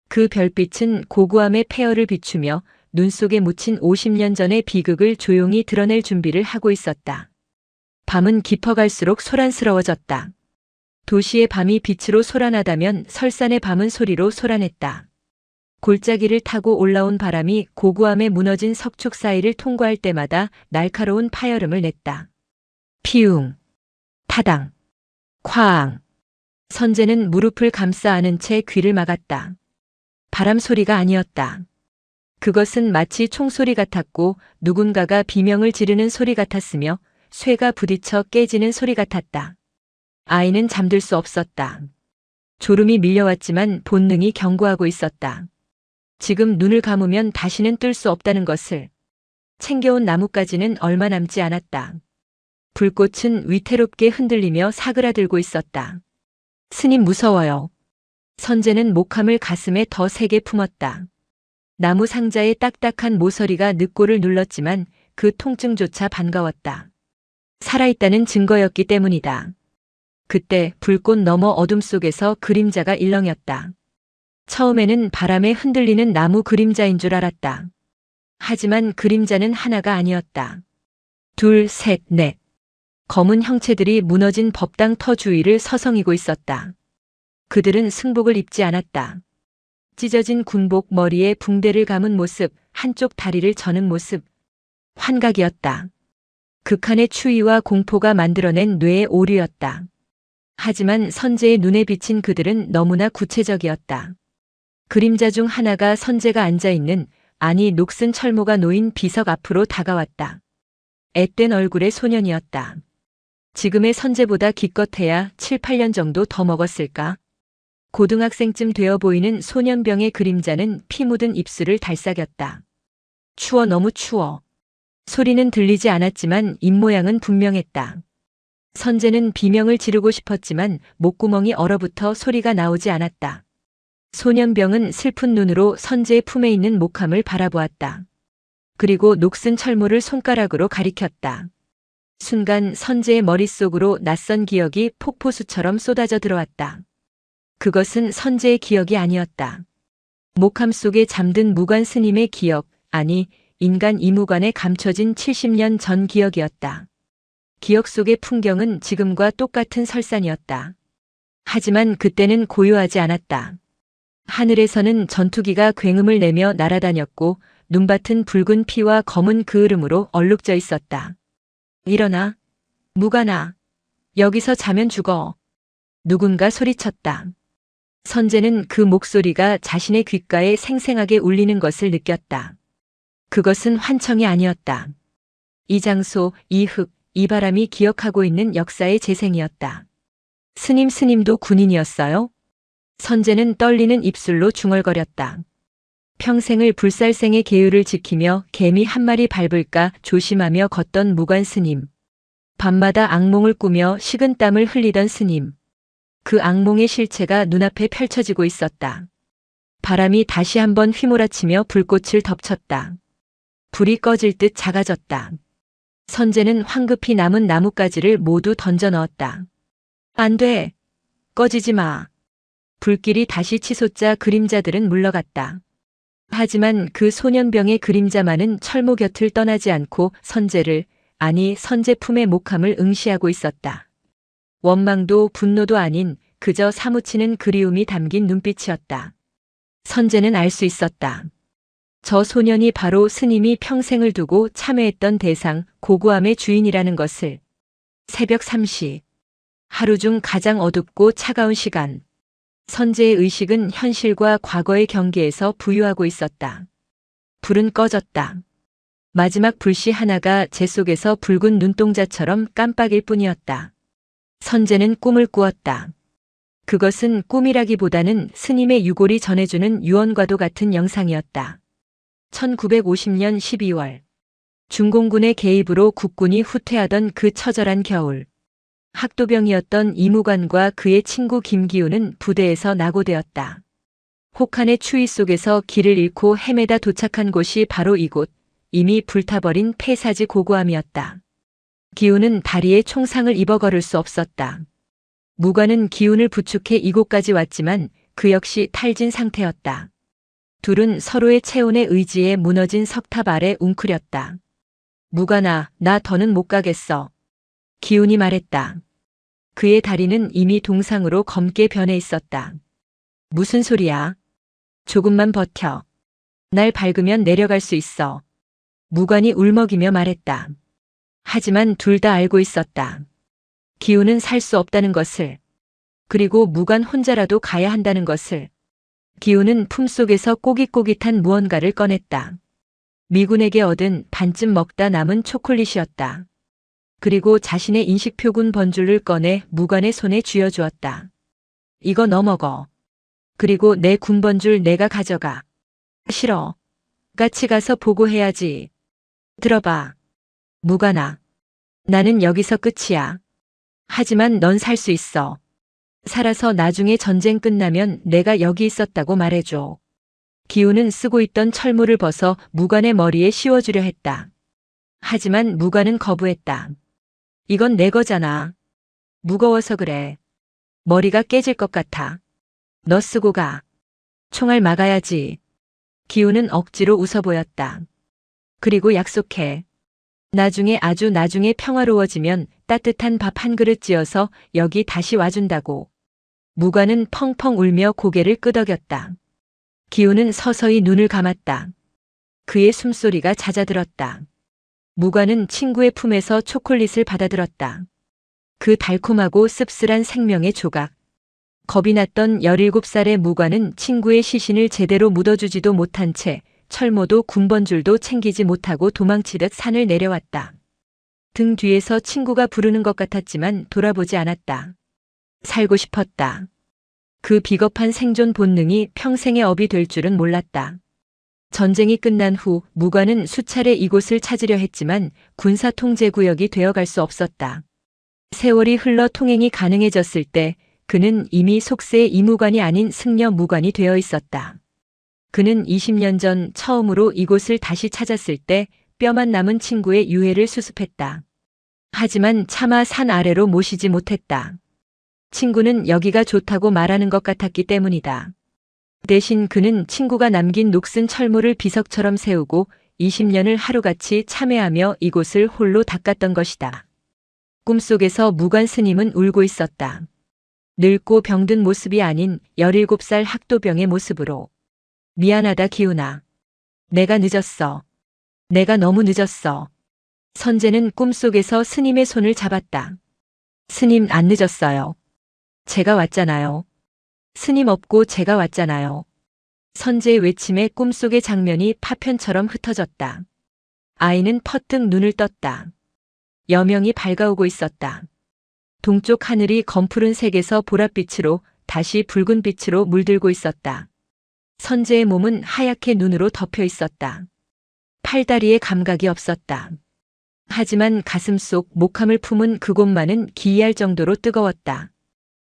그 별빛은 고고함의 폐허를 비추며 눈 속에 묻힌 50년 전의 비극을 조용히 드러낼 준비를 하고 있었다. 밤은 깊어갈수록 소란스러워졌다. 도시의 밤이 빛으로 소란하다면 설산의 밤은 소리로 소란했다. 골짜기를 타고 올라온 바람이 고고함에 무너진 석축 사이를 통과할 때마다 날카로운 파열음을 냈다. 피웅, 타당, 쾅. 선재는 무릎을 감싸 안은 채 귀를 막았다. 바람 소리가 아니었다. 그것은 마치 총소리 같았고 누군가가 비명을 지르는 소리 같았으며 쇠가 부딪혀 깨지는 소리 같았다. 아이는 잠들 수 없었다. 졸음이 밀려왔지만 본능이 경고하고 있었다. 지금 눈을 감으면 다시는 뜰 수 없다는 것을. 챙겨온 나뭇가지는 얼마 남지 않았다. 불꽃은 위태롭게 흔들리며 사그라들고 있었다. 스님 무서워요. 선재는 목함을 가슴에 더 세게 품었다. 나무 상자의 딱딱한 모서리가 늑골을 눌렀지만 그 통증조차 반가웠다. 살아있다는 증거였기 때문이다. 그때 불꽃 너머 어둠 속에서 그림자가 일렁였다. 처음에는 바람에 흔들리는 나무 그림자인 줄 알았다. 하지만 그림자는 하나가 아니었다. 둘, 셋, 넷. 검은 형체들이 무너진 법당 터 주위를 서성이고 있었다. 그들은 승복을 입지 않았다. 찢어진 군복 머리에 붕대를 감은 모습, 한쪽 다리를 저는 모습. 환각이었다. 극한의 추위와 공포가 만들어낸 뇌의 오류였다. 하지만 선재의 눈에 비친 그들은 너무나 구체적이었다. 그림자 중 하나가 선재가 앉아있는, 아니 녹슨 철모가 놓인 비석 앞으로 다가왔다. 앳된 얼굴의 소년이었다. 지금의 선재보다 기껏해야 7, 8년 정도 더 먹었을까? 고등학생쯤 되어 보이는 소년병의 그림자는 피 묻은 입술을 달싹였다. 추워, 너무 추워. 소리는 들리지 않았지만 입모양은 분명했다. 선재는 비명을 지르고 싶었지만 목구멍이 얼어붙어 소리가 나오지 않았다. 소년병은 슬픈 눈으로 선재의 품에 있는 목함을 바라보았다. 그리고 녹슨 철모를 손가락으로 가리켰다. 순간 선재의 머릿속으로 낯선 기억이 폭포수처럼 쏟아져 들어왔다. 그것은 선재의 기억이 아니었다. 목함 속에 잠든 무관 스님의 기억, 아니 인간 이무관에 감춰진 70년 전 기억이었다. 기억 속의 풍경은 지금과 똑같은 설산이었다. 하지만 그때는 고요하지 않았다. 하늘에서는 전투기가 굉음을 내며 날아다녔고 눈밭은 붉은 피와 검은 그을음으로 얼룩져 있었다. 일어나, 무관아. 여기서 자면 죽어. 누군가 소리쳤다. 선재는 그 목소리가 자신의 귓가에 생생하게 울리는 것을 느꼈다. 그것은 환청이 아니었다. 이 장소, 이 흙, 이 바람이 기억하고 있는 역사의 재생이었다. 스님도 군인이었어요? 선재는 떨리는 입술로 중얼거렸다. 평생을 불살생의 계율을 지키며 개미 한 마리 밟을까 조심하며 걷던 무관 스님. 밤마다 악몽을 꾸며 식은땀을 흘리던 스님. 그 악몽의 실체가 눈앞에 펼쳐지고 있었다. 바람이 다시 한번 휘몰아치며 불꽃을 덮쳤다. 불이 꺼질 듯 작아졌다. 선재는 황급히 남은 나뭇가지를 모두 던져 넣었다. 안 돼. 꺼지지 마. 불길이 다시 치솟자 그림자들은 물러갔다. 하지만 그 소년병의 그림자만은 철모 곁을 떠나지 않고 선재를, 아니 선재 품의 목함을 응시하고 있었다. 원망도 분노도 아닌 그저 사무치는 그리움이 담긴 눈빛이었다. 선재는 알 수 있었다. 저 소년이 바로 스님이 평생을 두고 참회했던 대상, 고고함의 주인이라는 것을. 새벽 3시. 하루 중 가장 어둡고 차가운 시간. 선재의 의식은 현실과 과거의 경계에서 부유하고 있었다. 불은 꺼졌다. 마지막 불씨 하나가 재 속에서 붉은 눈동자처럼 깜빡일 뿐이었다. 선재는 꿈을 꾸었다. 그것은 꿈이라기보다는 스님의 유골이 전해주는 유언과도 같은 영상이었다. 1950년 12월. 중공군의 개입으로 국군이 후퇴하던 그 처절한 겨울. 학도병이었던 이무관과 그의 친구 김기우는 부대에서 낙오되었다. 혹한의 추위 속에서 길을 잃고 헤매다 도착한 곳이 바로 이곳, 이미 불타버린 폐사지 고고함이었다. 기우는 다리에 총상을 입어 걸을 수 없었다. 무관은 기운을 부축해 이곳까지 왔지만 그 역시 탈진 상태였다. 둘은 서로의 체온의 의지에 무너진 석탑 아래 웅크렸다. 무관아, 나 더는 못 가겠어. 기운이 말했다. 그의 다리는 이미 동상으로 검게 변해 있었다. 무슨 소리야? 조금만 버텨. 날 밟으면 내려갈 수 있어. 무관이 울먹이며 말했다. 하지만 둘 다 알고 있었다. 기우는 살 수 없다는 것을. 그리고 무관 혼자라도 가야 한다는 것을. 기우는 품속에서 꼬깃꼬깃한 무언가를 꺼냈다. 미군에게 얻은 반쯤 먹다 남은 초콜릿이었다. 그리고 자신의 인식표군 번줄을 꺼내 무관의 손에 쥐어주었다. 이거 너 먹어. 그리고 내 군번줄 내가 가져가. 싫어. 같이 가서 보고해야지. 들어봐. 무관아. 나는 여기서 끝이야. 하지만 넌 살 수 있어. 살아서 나중에 전쟁 끝나면 내가 여기 있었다고 말해줘. 기우는 쓰고 있던 철모를 벗어 무관의 머리에 씌워주려 했다. 하지만 무관은 거부했다. 이건 내 거잖아. 무거워서 그래. 머리가 깨질 것 같아. 너 쓰고 가. 총알 막아야지. 기우는 억지로 웃어 보였다. 그리고 약속해. 나중에 아주 나중에 평화로워지면 따뜻한 밥 한 그릇 지어서 여기 다시 와준다고. 무관은 펑펑 울며 고개를 끄덕였다. 기우는 서서히 눈을 감았다. 그의 숨소리가 잦아들었다. 무관은 친구의 품에서 초콜릿을 받아들었다. 그 달콤하고 씁쓸한 생명의 조각. 겁이 났던 17살의 무관은 친구의 시신을 제대로 묻어주지도 못한 채 철모도 군번줄도 챙기지 못하고 도망치듯 산을 내려왔다. 등 뒤에서 친구가 부르는 것 같았지만 돌아보지 않았다. 살고 싶었다. 그 비겁한 생존 본능이 평생의 업이 될 줄은 몰랐다. 전쟁이 끝난 후 무관은 수차례 이곳을 찾으려 했지만 군사 통제 구역이 되어갈 수 없었다. 세월이 흘러 통행이 가능해졌을 때 그는 이미 속세의 이무관이 아닌 승려 무관이 되어 있었다. 그는 20년 전 처음으로 이곳을 다시 찾았을 때 뼈만 남은 친구의 유해를 수습했다. 하지만 차마 산 아래로 모시지 못했다. 친구는 여기가 좋다고 말하는 것 같았기 때문이다. 대신 그는 친구가 남긴 녹슨 철모를 비석처럼 세우고 20년을 하루같이 참회하며 이곳을 홀로 닦았던 것이다. 꿈속에서 무관 스님은 울고 있었다. 늙고 병든 모습이 아닌 17살 학도병의 모습으로. 미안하다 기훈아. 내가 늦었어. 내가 너무 늦었어. 선제는 꿈속에서 스님의 손을 잡았다. 스님 안 늦었어요. 제가 왔잖아요. 스님 없고 제가 왔잖아요. 선제의 외침에 꿈속의 장면이 파편처럼 흩어졌다. 아이는 퍼뜩 눈을 떴다. 여명이 밝아오고 있었다. 동쪽 하늘이 검푸른 색에서 보랏빛으로 다시 붉은 빛으로 물들고 있었다. 선제의 몸은 하얗게 눈으로 덮여 있었다. 팔다리에 감각이 없었다. 하지만 가슴속 목함을 품은 그곳만은 기이할 정도로 뜨거웠다.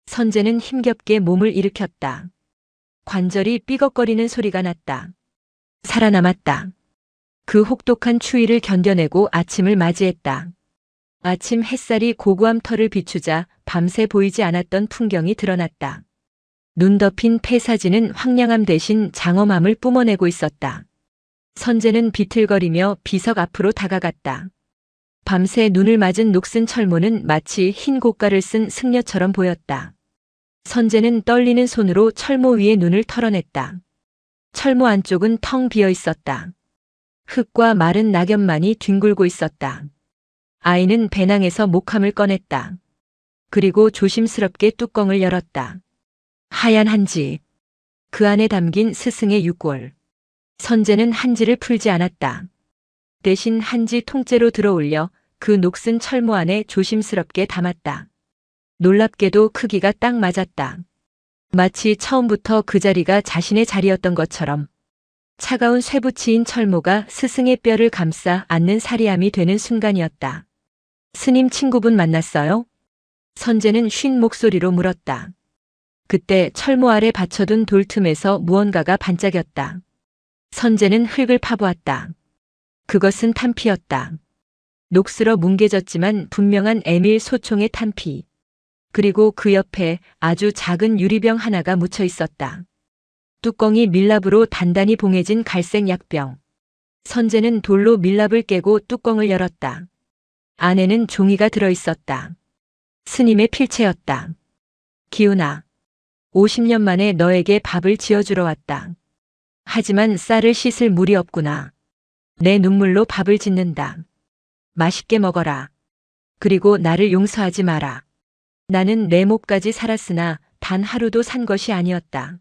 선제는 힘겹게 몸을 일으켰다. 관절이 삐걱거리는 소리가 났다. 살아남았다. 그 혹독한 추위를 견뎌내고 아침을 맞이했다. 아침 햇살이 고고함 털을 비추자 밤새 보이지 않았던 풍경이 드러났다. 눈 덮인 폐사지는 황량함 대신 장엄함을 뿜어내고 있었다. 선제는 비틀거리며 비석 앞으로 다가갔다. 밤새 눈을 맞은 녹슨 철모는 마치 흰 고가를 쓴 승려처럼 보였다. 선제는 떨리는 손으로 철모 위에 눈을 털어냈다. 철모 안쪽은 텅 비어 있었다. 흙과 마른 낙엽만이 뒹굴고 있었다. 아이는 배낭에서 목함을 꺼냈다. 그리고 조심스럽게 뚜껑을 열었다. 하얀 한지. 그 안에 담긴 스승의 유골. 선제는 한지를 풀지 않았다. 대신 한지 통째로 들어올려 그 녹슨 철모 안에 조심스럽게 담았다. 놀랍게도 크기가 딱 맞았다. 마치 처음부터 그 자리가 자신의 자리였던 것처럼. 차가운 쇠붙이인 철모가 스승의 뼈를 감싸 안는 사리함이 되는 순간이었다. 스님 친구분 만났어요? 선제는 쉰 목소리로 물었다. 그때 철모 아래 받쳐둔 돌 틈에서 무언가가 반짝였다. 선제는 흙을 파보았다. 그것은 탄피였다. 녹슬어 뭉개졌지만 분명한 에밀 소총의 탄피. 그리고 그 옆에 아주 작은 유리병 하나가 묻혀 있었다. 뚜껑이 밀랍으로 단단히 봉해진 갈색 약병. 선제는 돌로 밀랍을 깨고 뚜껑을 열었다. 안에는 종이가 들어 있었다. 스님의 필체였다. 기훈아, 50년 만에 너에게 밥을 지어주러 왔다. 하지만 쌀을 씻을 물이 없구나. 내 눈물로 밥을 짓는다. 맛있게 먹어라. 그리고 나를 용서하지 마라. 나는 내 몫까지 살았으나 단 하루도 산 것이 아니었다.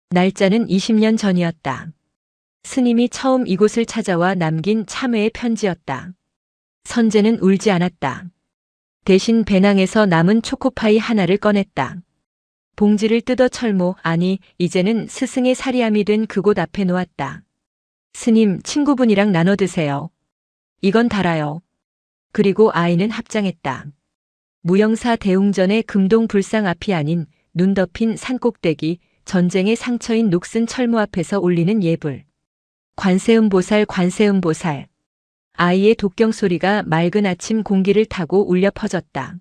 날짜는 20년 전이었다. 스님이 처음 이곳을 찾아와 남긴 참회의 편지였다. 선제는 울지 않았다. 대신 배낭에서 남은 초코파이 하나를 꺼냈다. 봉지를 뜯어 철모, 아니 이제는 스승의 사리함이 된 그곳 앞에 놓았다. 스님, 친구분이랑 나눠 드세요. 이건 달아요. 그리고 아이는 합장했다. 무영사 대웅전의 금동 불상 앞이 아닌 눈 덮인 산꼭대기, 전쟁의 상처인 녹슨 철모 앞에서 울리는 예불. 관세음보살 관세음보살. 아이의 독경 소리가 맑은 아침 공기를 타고 울려 퍼졌다.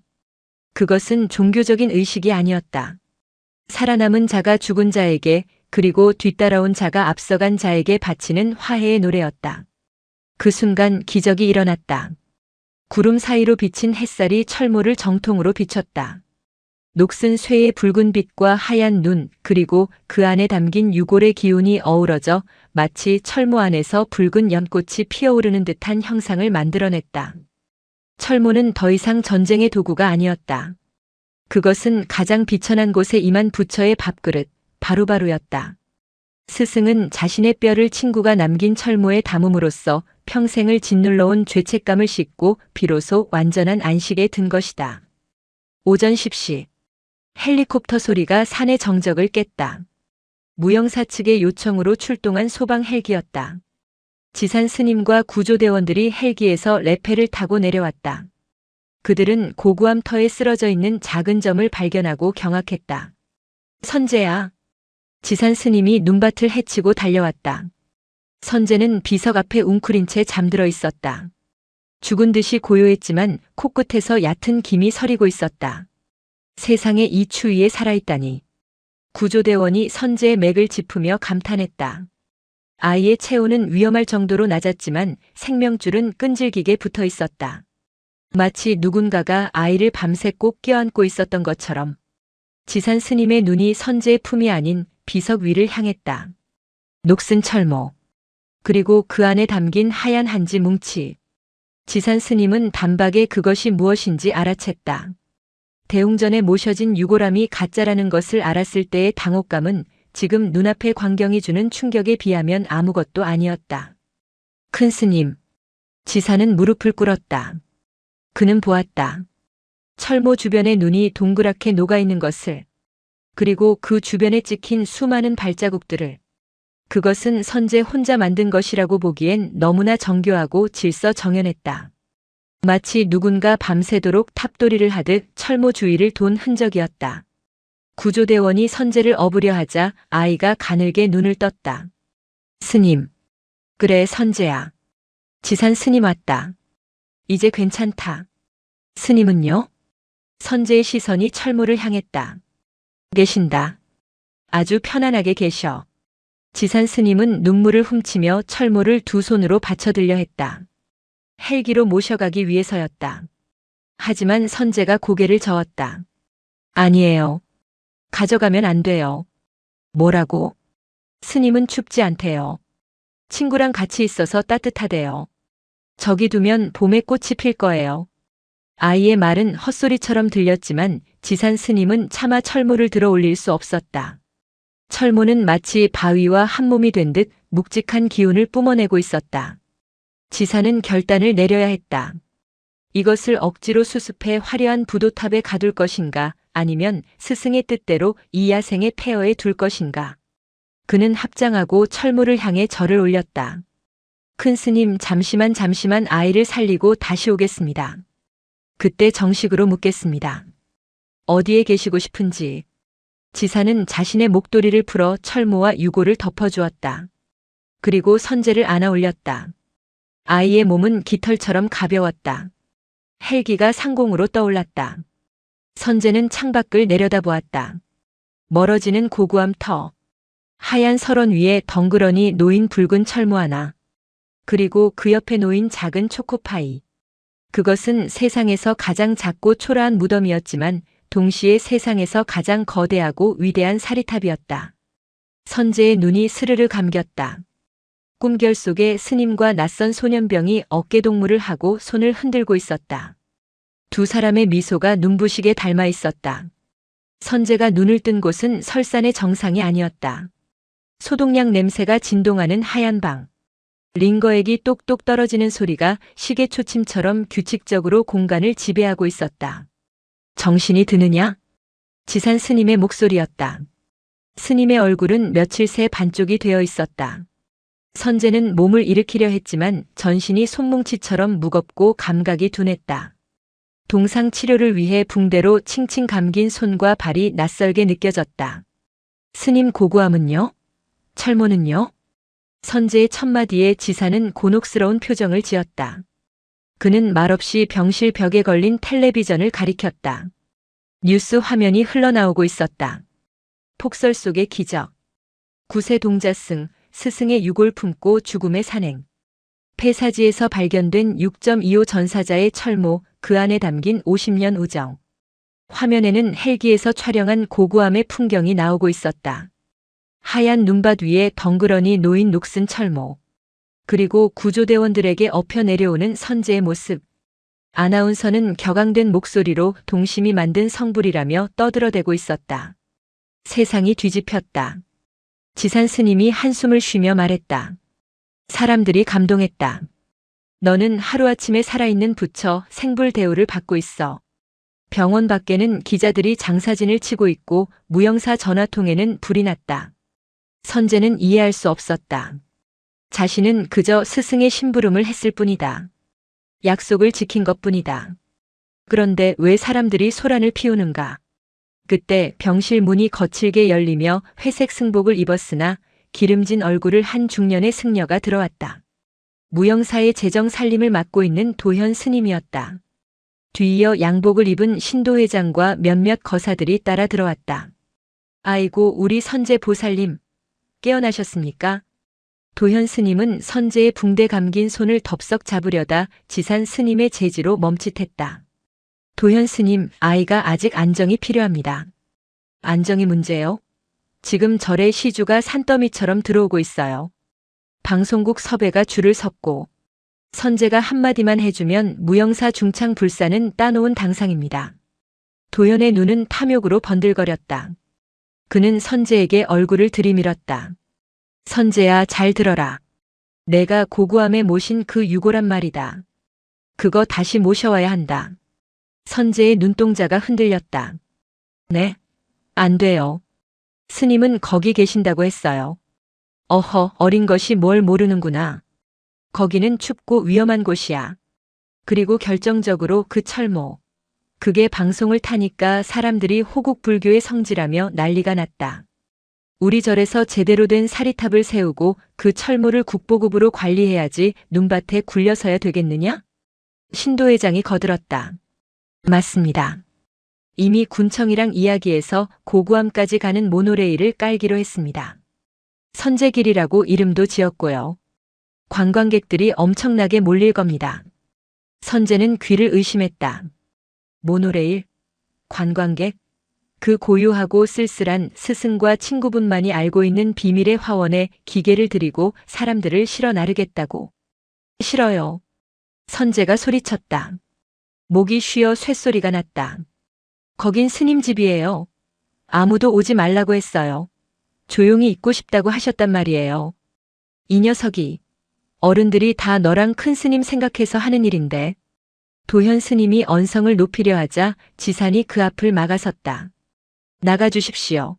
그것은 종교적인 의식이 아니었다. 살아남은 자가 죽은 자에게 그리고 뒤따라온 자가 앞서간 자에게 바치는 화해의 노래였다. 그 순간 기적이 일어났다. 구름 사이로 비친 햇살이 철모를 정통으로 비췄다. 녹슨 쇠의 붉은 빛과 하얀 눈 그리고 그 안에 담긴 유골의 기운이 어우러져 마치 철모 안에서 붉은 연꽃이 피어오르는 듯한 형상을 만들어냈다. 철모는 더 이상 전쟁의 도구가 아니었다. 그것은 가장 비천한 곳에 임한 부처의 밥그릇, 바루바루였다. 스승은 자신의 뼈를 친구가 남긴 철모에 담음으로써 평생을 짓눌러온 죄책감을 씻고 비로소 완전한 안식에 든 것이다. 오전 10시. 헬리콥터 소리가 산의 정적을 깼다. 무영사 측의 요청으로 출동한 소방 헬기였다. 지산 스님과 구조대원들이 헬기에서 레페를 타고 내려왔다. 그들은 고구암 터에 쓰러져 있는 작은 점을 발견하고 경악했다. 선재야. 지산 스님이 눈밭을 헤치고 달려왔다. 선재는 비석 앞에 웅크린 채 잠들어 있었다. 죽은 듯이 고요했지만 코끝에서 얕은 김이 서리고 있었다. 세상에 이 추위에 살아있다니. 구조대원이 선재의 맥을 짚으며 감탄했다. 아이의 체온은 위험할 정도로 낮았지만 생명줄은 끈질기게 붙어 있었다. 마치 누군가가 아이를 밤새 꼭 껴안고 있었던 것처럼. 지산 스님의 눈이 선재의 품이 아닌 비석 위를 향했다. 녹슨 철모. 그리고 그 안에 담긴 하얀 한지 뭉치. 지산 스님은 단박에 그것이 무엇인지 알아챘다. 대웅전에 모셔진 유골함이 가짜라는 것을 알았을 때의 당혹감은 지금 눈앞의 광경이 주는 충격에 비하면 아무것도 아니었다. 큰 스님. 지산은 무릎을 꿇었다. 그는 보았다. 철모 주변의 눈이 동그랗게 녹아있는 것을. 그리고 그 주변에 찍힌 수많은 발자국들을. 그것은 선재 혼자 만든 것이라고 보기엔 너무나 정교하고 질서정연했다. 마치 누군가 밤새도록 탑돌이를 하듯 철모 주위를 돈 흔적이었다. 구조대원이 선재를 업으려 하자 아이가 가늘게 눈을 떴다. 스님. 그래 선재야. 지산 스님 왔다. 이제 괜찮다. 스님은요? 선재의 시선이 철모를 향했다. 계신다. 아주 편안하게 계셔. 지산 스님은 눈물을 훔치며 철모를 두 손으로 받쳐들려 했다. 헬기로 모셔가기 위해서였다. 하지만 선재가 고개를 저었다. 아니에요. 가져가면 안 돼요. 뭐라고? 스님은 춥지 않대요. 친구랑 같이 있어서 따뜻하대요. 저기 두면 봄에 꽃이 필 거예요. 아이의 말은 헛소리처럼 들렸지만 지산 스님은 차마 철모를 들어 올릴 수 없었다. 철모는 마치 바위와 한몸이 된 듯 묵직한 기운을 뿜어내고 있었다. 지산은 결단을 내려야 했다. 이것을 억지로 수습해 화려한 부도탑에 가둘 것인가 아니면 스승의 뜻대로 이 야생의 폐허에 둘 것인가. 그는 합장하고 철모를 향해 절을 올렸다. 큰 스님 잠시만 아이를 살리고 다시 오겠습니다. 그때 정식으로 묻겠습니다. 어디에 계시고 싶은지. 지산은 자신의 목도리를 풀어 철모와 유골을 덮어주었다. 그리고 선재를 안아 올렸다. 아이의 몸은 깃털처럼 가벼웠다. 헬기가 상공으로 떠올랐다. 선재는 창밖을 내려다보았다. 멀어지는 고구암 터. 하얀 설원 위에 덩그러니 놓인 붉은 철모 하나. 그리고 그 옆에 놓인 작은 초코파이. 그것은 세상에서 가장 작고 초라한 무덤이었지만 동시에 세상에서 가장 거대하고 위대한 사리탑이었다. 선재의 눈이 스르르 감겼다. 꿈결 속에 스님과 낯선 소년병이 어깨동무를 하고 손을 흔들고 있었다. 두 사람의 미소가 눈부시게 닮아 있었다. 선재가 눈을 뜬 곳은 설산의 정상이 아니었다. 소독약 냄새가 진동하는 하얀 방. 링거액이 똑똑 떨어지는 소리가 시계 초침처럼 규칙적으로 공간을 지배하고 있었다. 정신이 드느냐? 지산 스님의 목소리였다. 스님의 얼굴은 며칠 새 반쪽이 되어 있었다. 선재는 몸을 일으키려 했지만 전신이 손뭉치처럼 무겁고 감각이 둔했다. 동상 치료를 위해 붕대로 칭칭 감긴 손과 발이 낯설게 느껴졌다. 스님 고구함은요? 철모는요? 선재의 첫마디에 지산은 곤혹스러운 표정을 지었다. 그는 말없이 병실 벽에 걸린 텔레비전을 가리켰다. 뉴스 화면이 흘러나오고 있었다. 폭설 속의 기적. 구세 동자승, 스승의 유골 품고 죽음의 산행. 폐사지에서 발견된 6.25 전사자의 철모, 그 안에 담긴 50년 우정. 화면에는 헬기에서 촬영한 고구암의 풍경이 나오고 있었다. 하얀 눈밭 위에 덩그러니 놓인 녹슨 철모. 그리고 구조대원들에게 엎혀 내려오는 선재의 모습. 아나운서는 격앙된 목소리로 동심이 만든 성불이라며 떠들어대고 있었다. 세상이 뒤집혔다. 지산 스님이 한숨을 쉬며 말했다. 사람들이 감동했다. 너는 하루아침에 살아있는 부처 생불 대우를 받고 있어. 병원 밖에는 기자들이 장사진을 치고 있고 무영사 전화통에는 불이 났다. 선재는 이해할 수 없었다. 자신은 그저 스승의 심부름을 했을 뿐이다. 약속을 지킨 것뿐이다. 그런데 왜 사람들이 소란을 피우는가? 그때 병실 문이 거칠게 열리며 회색 승복을 입었으나 기름진 얼굴을 한 중년의 승려가 들어왔다. 무영사의 재정 살림을 맡고 있는 도현 스님이었다. 뒤이어 양복을 입은 신도 회장과 몇몇 거사들이 따라 들어왔다. 아이고, 우리 선재 보살님, 깨어나셨습니까? 도현 스님은 선재의 붕대 감긴 손을 덥석 잡으려다 지산 스님의 제지로 멈칫했다. 도현 스님, 아이가 아직 안정이 필요합니다. 안정이 문제요? 지금 절에 시주가 산더미처럼 들어오고 있어요. 방송국 섭외가 줄을 섰고 선재가 한마디만 해주면 무영사 중창 불사는 따놓은 당상입니다. 도현의 눈은 탐욕으로 번들거렸다. 그는 선재에게 얼굴을 들이밀었다. 선재야, 잘 들어라. 내가 고구함에 모신 그 유고란 말이다. 그거 다시 모셔와야 한다. 선재의 눈동자가 흔들렸다. 네? 안 돼요. 스님은 거기 계신다고 했어요. 어허, 어린 것이 뭘 모르는구나. 거기는 춥고 위험한 곳이야. 그리고 결정적으로 그 철모. 그게 방송을 타니까 사람들이 호국불교의 성지라며 난리가 났다. 우리 절에서 제대로 된 사리탑을 세우고 그 철모를 국보급으로 관리해야지 눈밭에 굴려서야 되겠느냐? 신도 회장이 거들었다. 맞습니다. 이미 군청이랑 이야기해서 고구함까지 가는 모노레일을 깔기로 했습니다. 선재길이라고 이름도 지었고요. 관광객들이 엄청나게 몰릴 겁니다. 선재는 귀를 의심했다. 모노레일, 관광객, 그 고유하고 쓸쓸한 스승과 친구분만이 알고 있는 비밀의 화원에 기계를 들이고 사람들을 실어 나르겠다고. 싫어요. 선재가 소리쳤다. 목이 쉬어 쇳소리가 났다. 거긴 스님 집이에요. 아무도 오지 말라고 했어요. 조용히 있고 싶다고 하셨단 말이에요. 이 녀석이. 어른들이 다 너랑 큰 스님 생각해서 하는 일인데. 도현 스님이 언성을 높이려 하자 지산이 그 앞을 막아섰다. 나가주십시오.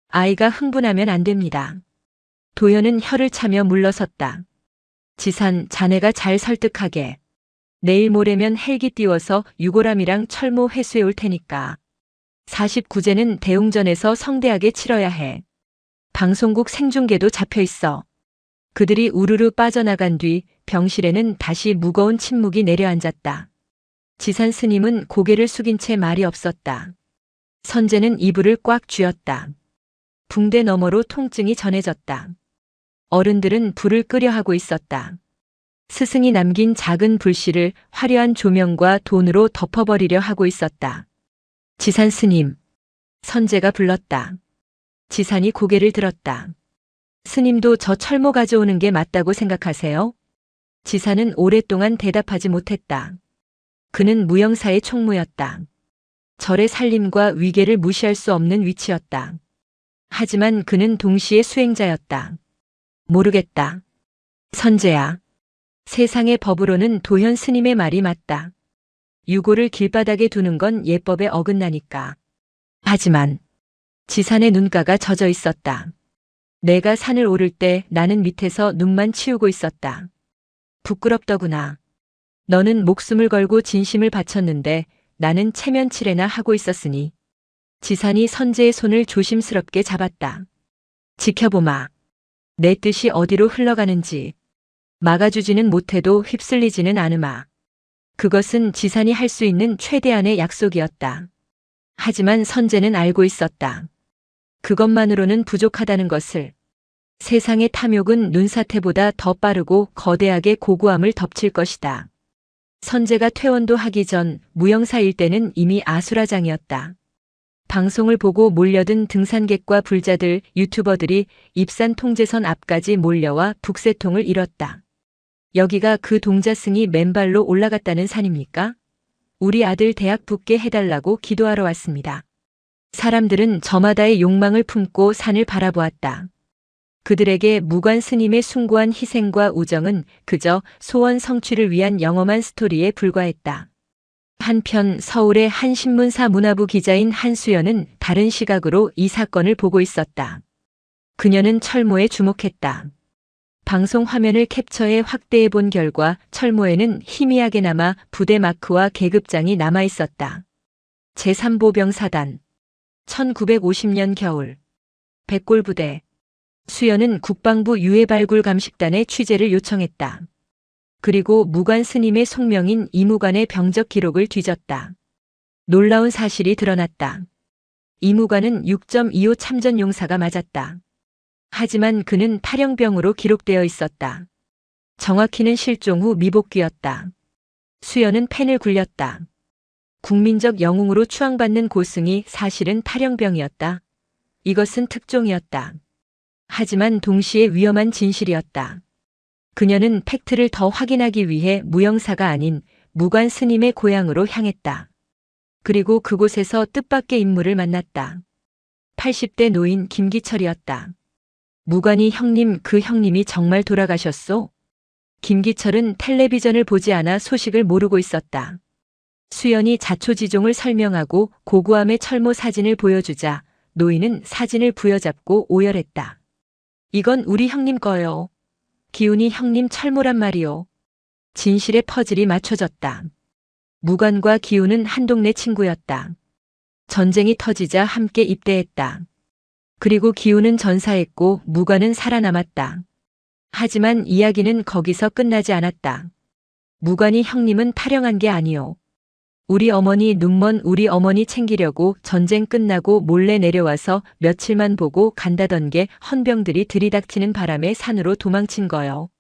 아이가 흥분하면 안 됩니다. 도현은 혀를 차며 물러섰다. 지산, 자네가 잘 설득하게. 내일 모레면 헬기 띄워서 유골함이랑 철모 회수해 올 테니까. 49제는 대웅전에서 성대하게 치러야 해. 방송국 생중계도 잡혀 있어. 그들이 우르르 빠져나간 뒤 병실에는 다시 무거운 침묵이 내려앉았다. 지산 스님은 고개를 숙인 채 말이 없었다. 선재는 이불을 꽉 쥐었다. 붕대 너머로 통증이 전해졌다. 어른들은 불을 끄려 하고 있었다. 스승이 남긴 작은 불씨를 화려한 조명과 돈으로 덮어버리려 하고 있었다. 지산 스님. 선재가 불렀다. 지산이 고개를 들었다. 스님도 저 철모 가져오는 게 맞다고 생각하세요? 지산은 오랫동안 대답하지 못했다. 그는 무영사의 총무였다. 절의 살림과 위계를 무시할 수 없는 위치였다. 하지만 그는 동시에 수행자였다. 모르겠다. 선재야. 세상의 법으로는 도현 스님의 말이 맞다. 유고를 길바닥에 두는 건 예법에 어긋나니까. 하지만 지산의 눈가가 젖어 있었다. 내가 산을 오를 때 나는 밑에서 눈만 치우고 있었다. 부끄럽더구나. 너는 목숨을 걸고 진심을 바쳤는데 나는 체면치레나 하고 있었으니. 지산이 선재의 손을 조심스럽게 잡았다. 지켜보마. 내 뜻이 어디로 흘러가는지. 막아주지는 못해도 휩쓸리지는 않으마. 그것은 지산이 할 수 있는 최대한의 약속이었다. 하지만 선재는 알고 있었다. 그것만으로는 부족하다는 것을. 세상의 탐욕은 눈사태보다 더 빠르고 거대하게 고고함을 덮칠 것이다. 선재가 퇴원도 하기 전 무영사 일대는 이미 아수라장이었다. 방송을 보고 몰려든 등산객과 불자들, 유튜버들이 입산 통제선 앞까지 몰려와 북새통을 잃었다. 여기가 그 동자승이 맨발로 올라갔다는 산입니까? 우리 아들 대학 붙게 해달라고 기도하러 왔습니다. 사람들은 저마다의 욕망을 품고 산을 바라보았다. 그들에게 무관 스님의 숭고한 희생과 우정은 그저 소원 성취를 위한 영험한 스토리에 불과했다. 한편 서울의 한 신문사 문화부 기자인 한수연은 다른 시각으로 이 사건을 보고 있었다. 그녀는 철모에 주목했다. 방송 화면을 캡처해 확대해 본 결과 철모에는 희미하게나마 부대 마크와 계급장이 남아 있었다. 제3보병사단 1950년 겨울 백골부대. 수연은 국방부 유해발굴감식단에 취재를 요청했다. 그리고 무관 스님의 속명인 이무관의 병적 기록을 뒤졌다. 놀라운 사실이 드러났다. 이무관은 6.25 참전 용사가 맞았다. 하지만 그는 탈영병으로 기록되어 있었다. 정확히는 실종 후 미복귀였다. 수연은 펜을 굴렸다. 국민적 영웅으로 추앙받는 고승이 사실은 탈영병이었다. 이것은 특종이었다. 하지만 동시에 위험한 진실이었다. 그녀는 팩트를 더 확인하기 위해 무영사가 아닌 무관 스님의 고향으로 향했다. 그리고 그곳에서 뜻밖의 인물을 만났다. 80대 노인 김기철이었다. 무관이 형님, 그 형님이 정말 돌아가셨소? 김기철은 텔레비전을 보지 않아 소식을 모르고 있었다. 수연이 자초지종을 설명하고 고고함의 철모 사진을 보여주자 노인은 사진을 부여잡고 오열했다. 이건 우리 형님 거요. 기훈이 형님 철모란 말이요. 진실의 퍼즐이 맞춰졌다. 무관과 기훈은 한 동네 친구였다. 전쟁이 터지자 함께 입대했다. 그리고 기훈은 전사했고 무관은 살아남았다. 하지만 이야기는 거기서 끝나지 않았다. 무관이 형님은 탈영한 게 아니오. 우리 어머니 눈먼 우리 어머니 챙기려고 전쟁 끝나고 몰래 내려와서 며칠만 보고 간다던 게 헌병들이 들이닥치는 바람에 산으로 도망친 거요.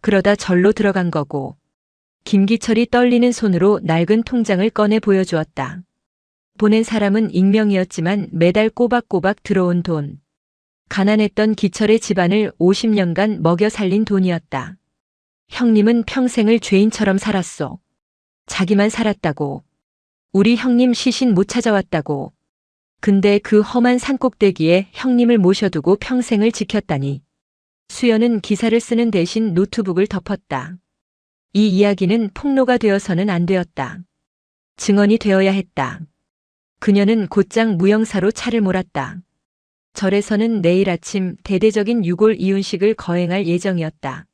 그러다 절로 들어간 거고. 김기철이 떨리는 손으로 낡은 통장을 꺼내 보여주었다. 보낸 사람은 익명이었지만 매달 꼬박꼬박 들어온 돈. 가난했던 기철의 집안을 50년간 먹여 살린 돈이었다. 형님은 평생을 죄인처럼 살았소. 자기만 살았다고. 우리 형님 시신 못 찾아왔다고. 근데 그 험한 산꼭대기에 형님을 모셔두고 평생을 지켰다니. 수연은 기사를 쓰는 대신 노트북을 덮었다. 이 이야기는 폭로가 되어서는 안 되었다. 증언이 되어야 했다. 그녀는 곧장 무영사로 차를 몰았다. 절에서는 내일 아침 대대적인 유골 이혼식을 거행할 예정이었다.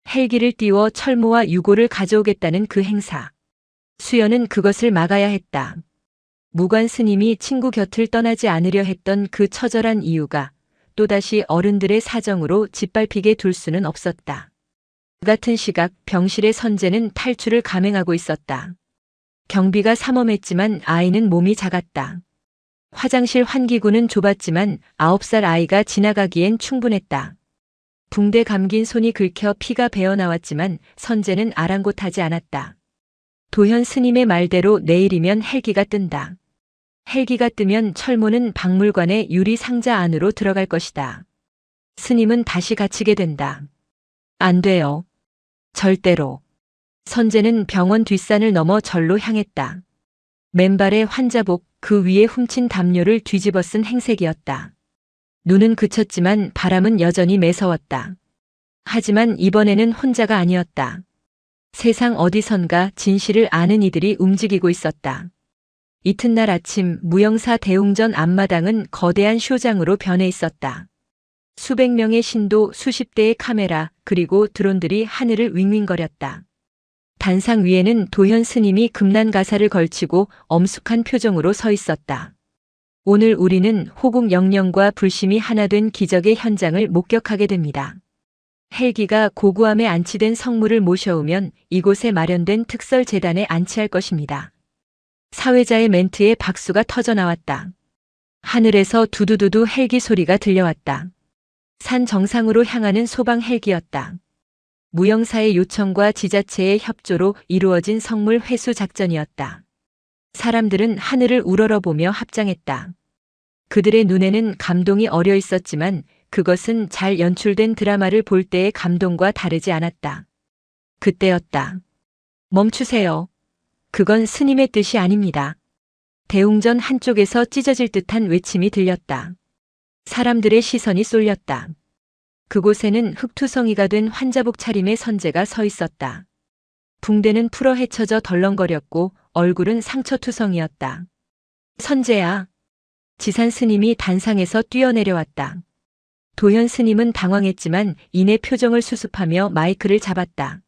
헬기를 띄워 철모와 유골을 가져오겠다는 그 행사. 수연은 그것을 막아야 했다. 무관 스님이 친구 곁을 떠나지 않으려 했던 그 처절한 이유가 또다시 어른들의 사정으로 짓밟히게 둘 수는 없었다. 그 같은 시각 병실의 선재는 탈출을 감행하고 있었다. 경비가 삼엄했지만 아이는 몸이 작았다. 화장실 환기구는 좁았지만 9살 아이가 지나가기엔 충분했다. 붕대 감긴 손이 긁혀 피가 배어나왔지만 선재는 아랑곳하지 않았다. 도현 스님의 말대로 내일이면 헬기가 뜬다. 헬기가 뜨면 철모는 박물관의 유리 상자 안으로 들어갈 것이다. 스님은 다시 갇히게 된다. 안 돼요. 절대로. 선재는 병원 뒷산을 넘어 절로 향했다. 맨발의 환자복, 그 위에 훔친 담요를 뒤집어 쓴 행색이었다. 눈은 그쳤지만 바람은 여전히 매서웠다. 하지만 이번에는 혼자가 아니었다. 세상 어디선가 진실을 아는 이들이 움직이고 있었다. 이튿날 아침 무영사 대웅전 앞마당은 거대한 쇼장으로 변해 있었다. 수백 명의 신도, 수십 대의 카메라, 그리고 드론들이 하늘을 윙윙거렸다. 단상 위에는 도현 스님이 금난 가사를 걸치고 엄숙한 표정으로 서 있었다. 오늘 우리는 호국 영령과 불심이 하나 된 기적의 현장을 목격하게 됩니다. 헬기가 고구함에 안치된 성물을 모셔오면 이곳에 마련된 특설 재단에 안치할 것입니다. 사회자의 멘트에 박수가 터져 나왔다. 하늘에서 두두두두 헬기 소리가 들려왔다. 산 정상으로 향하는 소방 헬기였다. 무영사의 요청과 지자체의 협조로 이루어진 성물 회수 작전이었다. 사람들은 하늘을 우러러보며 합장했다. 그들의 눈에는 감동이 어려 있었지만 그것은 잘 연출된 드라마를 볼 때의 감동과 다르지 않았다. 그때였다. 멈추세요. 그건 스님의 뜻이 아닙니다. 대웅전 한쪽에서 찢어질 듯한 외침이 들렸다. 사람들의 시선이 쏠렸다. 그곳에는 흑투성이가 된 환자복 차림의 선재가 서 있었다. 붕대는 풀어 헤쳐져 덜렁거렸고 얼굴은 상처투성이었다. 선재야. 지산 스님이 단상에서 뛰어내려왔다. 도현 스님은 당황했지만 이내 표정을 수습하며 마이크를 잡았다.